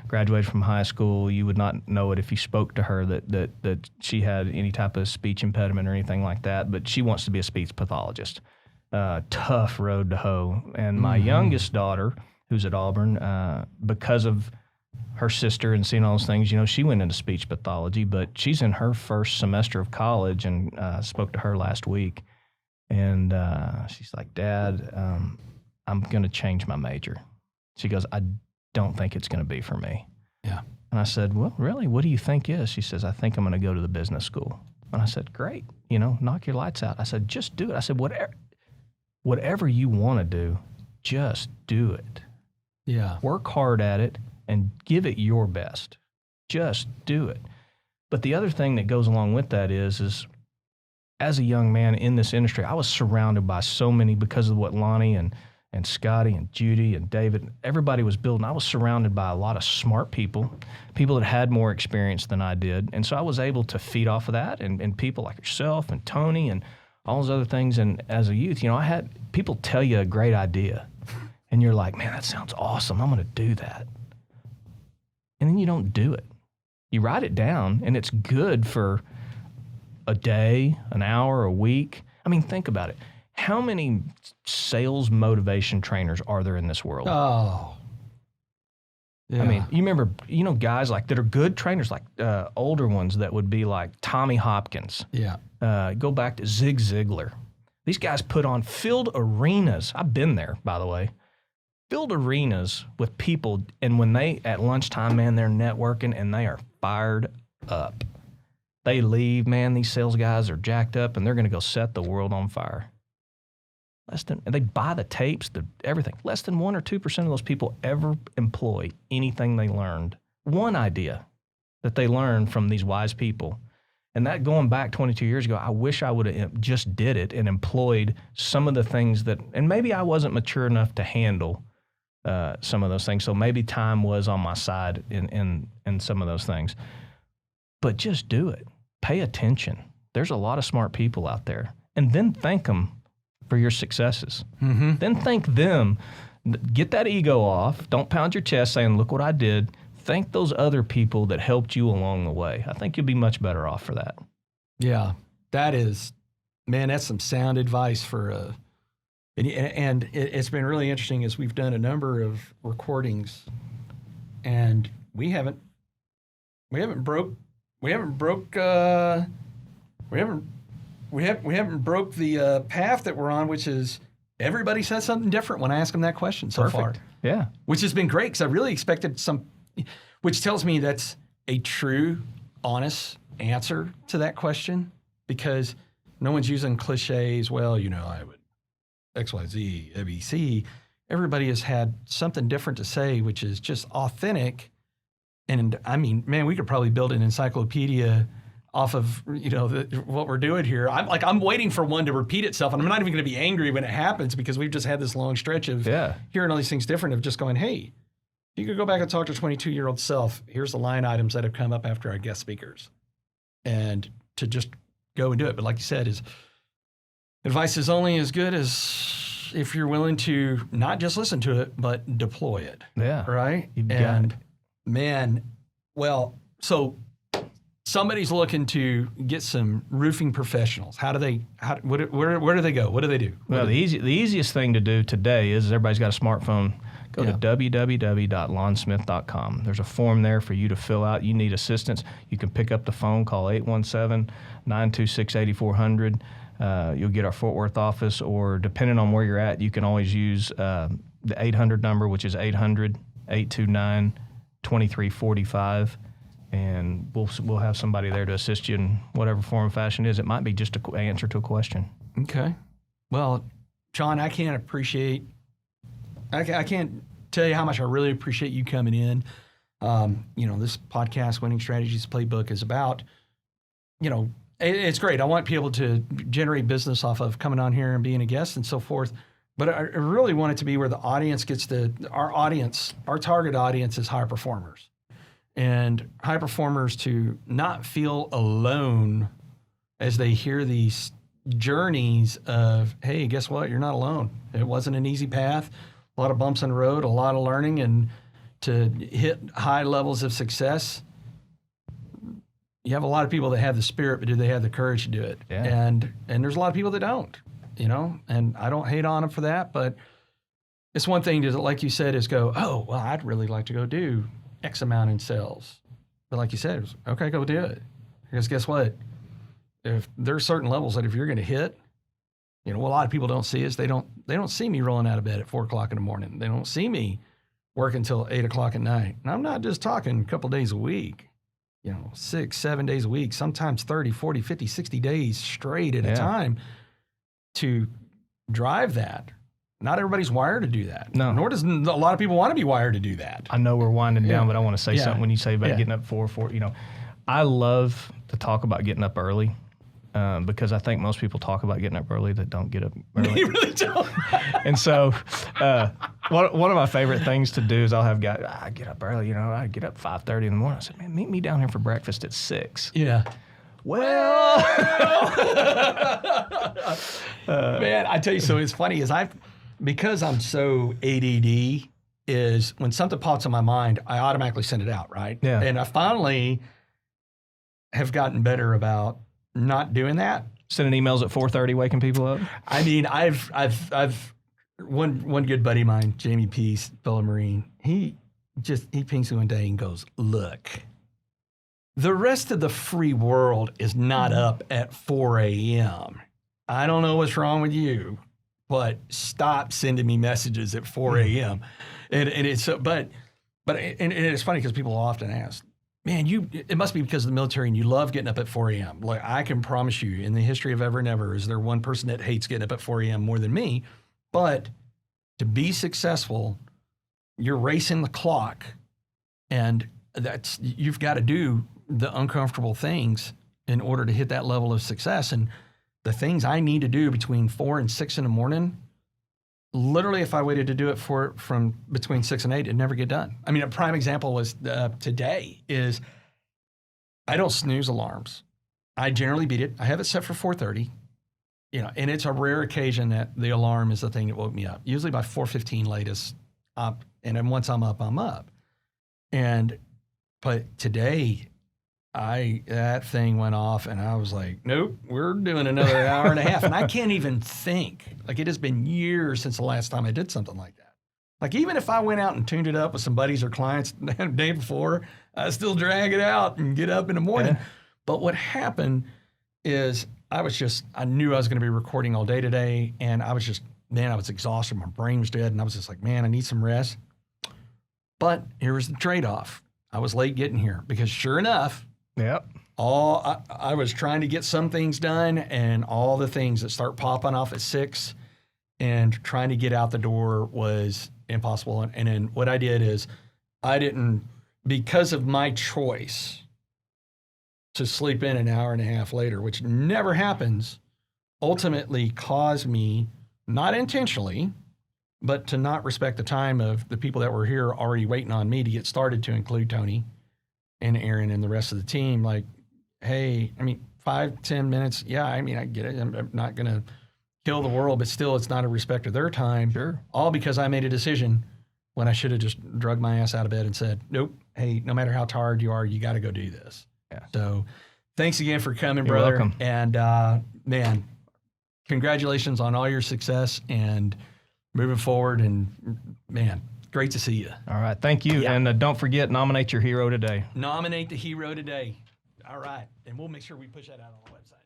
Graduated from high school. You would not know it if you spoke to her that she had any type of speech impediment or anything like that, but she wants to be a speech pathologist. Tough road to hoe. And my youngest daughter, who's at Auburn, because of her sister and seeing all those things, she went into speech pathology, but she's in her first semester of college, and spoke to her last week. And she's like, "Dad, I'm going to change my major." She goes, "I don't think it's going to be for me." Yeah. And I said, "Well, really, what do you think is?" She says, "I think I'm going to go to the business school." And I said, "Great, knock your lights out." I said, "Just do it." I said, whatever you want to do, just do it. Yeah. Work hard at it and give it your best. Just do it. But the other thing that goes along with that is as a young man in this industry, I was surrounded by so many, because of what Lonnie and Scotty and Judy and David, everybody was building. I was surrounded by a lot of smart people that had more experience than I did. And so I was able to feed off of that, and people like yourself and Tony and all those other things. And as a youth, I had people tell you a great idea, and you're like, "Man, that sounds awesome. I'm going to do that." And then you don't do it. You write it down, and it's good for a day, an hour, a week. I mean, think about it. How many sales motivation trainers are there in this world? Oh. Yeah. I mean, you remember, guys like that are good trainers, like older ones that would be like Tommy Hopkins. Yeah. Go back to Zig Ziglar. These guys put on filled arenas. I've been there, by the way. Filled arenas with people, and when they, at lunchtime, man, they're networking and they are fired up. They leave, man, these sales guys are jacked up, and they're going to go set the world on fire. and they buy the tapes, everything. Less than 1 or 2% of those people ever employ anything they learned. One idea that they learned from these wise people. And that going back 22 years ago, I wish I would have just did it and employed some of the things that, and maybe I wasn't mature enough to handle some of those things. So maybe time was on my side in some of those things. But just do it. Pay attention. There's a lot of smart people out there. And then thank them for your successes. Mm-hmm. Then thank them. Get that ego off. Don't pound your chest saying, look what I did. Thank those other people that helped you along the way. I think you'll be much better off for that. Yeah, that's some sound advice for and it's been really interesting as we've done a number of recordings, and we haven't broke the path that we're on, which is everybody says something different when I ask them that question so far. Yeah, which has been great because I really expected which tells me that's a true, honest answer to that question, because no one's using cliches. Well, I would XYZ, ABC. Everybody has had something different to say, which is just authentic. And I mean, man, we could probably build an encyclopedia off of what we're doing here. I'm waiting for one to repeat itself, and I'm not even going to be angry when it happens, because we've just had this long stretch of hearing all these things different, of just going, hey, you could go back and talk to 22-year-old self. Here's the line items that have come up after our guest speakers, and to just go and do it. But like you said, advice is only as good as if you're willing to not just listen to it, but deploy it. Yeah. Right? You've got it. Man, well, so somebody's looking to get some roofing professionals. Where do they go? What do they do? Well, the easiest thing to do today is everybody's got a smartphone. Go to www.lonsmith.com. There's a form there for you to fill out. You need assistance, you can pick up the phone, call 817-926-8400. You'll get our Fort Worth office, or depending on where you're at, you can always use the 800 number, which is 800-829-2345. And we'll have somebody there to assist you in whatever form or fashion it is. It might be just an answer to a question. Okay. Well, Shawn, I can't tell you how much I really appreciate you coming in. This podcast, Winning Strategies Playbook, is about, it's great. I want people to generate business off of coming on here and being a guest and so forth. But I really want it to be where the audience our target audience is high performers. And high performers to not feel alone as they hear these journeys of, hey, guess what? You're not alone. It wasn't an easy path. A lot of bumps in the road, a lot of learning, and to hit high levels of success, you have a lot of people that have the spirit, but do they have the courage to do it? Yeah. And there's a lot of people that don't, and I don't hate on them for that, but it's one thing to, like you said, is go, oh, well, I'd really like to go do X amount in sales. But like you said, it was, okay, go do it. Because guess what? If there are certain levels that if you're going to hit, what a lot of people don't see is they don't see me rolling out of bed at 4 o'clock in the morning. They don't see me working until 8 o'clock at night. And I'm not just talking a couple days a week, 6, 7 days a week, sometimes 30, 40, 50, 60 days straight at a time to drive that. Not everybody's wired to do that. No. Nor does a lot of people want to be wired to do that. I know we're winding down, but I want to say something when you say about getting up 4. I love to talk about getting up early. Because I think most people talk about getting up early that don't get up early. You really don't. And so one of my favorite things to do is I'll have guys, I get up early, I get up 5:30 in the morning. I said, man, meet me down here for breakfast at 6. Yeah. Well. Man, I tell you, so it's funny is because I'm so ADD, is when something pops in my mind, I automatically send it out, right? Yeah. And I finally have gotten better about not doing that. Sending emails at 4:30, waking people up. I mean, I've one good buddy of mine, Jamie Peace, fellow Marine. He pings me one day and goes, "Look, the rest of the free world is not up at 4 a.m. I don't know what's wrong with you, but stop sending me messages at 4 a.m." And it's but it's funny because people often ask, man, it must be because of the military and you love getting up at 4 a.m. Like, I can promise you, in the history of ever and ever, is there one person that hates getting up at 4 a.m. more than me? But to be successful, you're racing the clock, and you've got to do the uncomfortable things in order to hit that level of success. And the things I need to do between 4 and 6 in the morning, literally, if I waited to do it from between 6 and 8, it'd never get done. I mean, a prime example was today is I don't snooze alarms. I generally beat it. I have it set for 4:30, and it's a rare occasion that the alarm is the thing that woke me up. Usually by 4:15 latest, up, and then once I'm up, I'm up. But today, that thing went off, and I was like, nope, we're doing another hour and a half. And I can't even think. Like, it has been years since the last time I did something like that. Like, even if I went out and tuned it up with some buddies or clients the day before, I still drag it out and get up in the morning. Yeah. But what happened is I knew I was going to be recording all day today, and I was exhausted. My brain was dead, and I was just like, man, I need some rest. But here was the trade-off. I was late getting here because sure enough, yep. I was trying to get some things done, and all the things that start popping off at 6 and trying to get out the door was impossible. And then what I did is because of my choice to sleep in an hour and a half later, which never happens, ultimately caused me, not intentionally, but to not respect the time of the people that were here already waiting on me to get started, to include Tony and Aaron and the rest of the team. Like, hey, 5-10 minutes. Yeah, I get it. I'm not going to kill the world, but still, it's not a respect of their time. Sure. All because I made a decision when I should have just drugged my ass out of bed and said, nope, hey, no matter how tired you are, you got to go do this. Yeah. So thanks again for coming, You're brother. welcome. And man, congratulations on all your success and moving forward. And man, great to see you. All right. Thank you. Yeah. And don't forget, nominate your hero today. Nominate the hero today. All right. And we'll make sure we push that out on the website.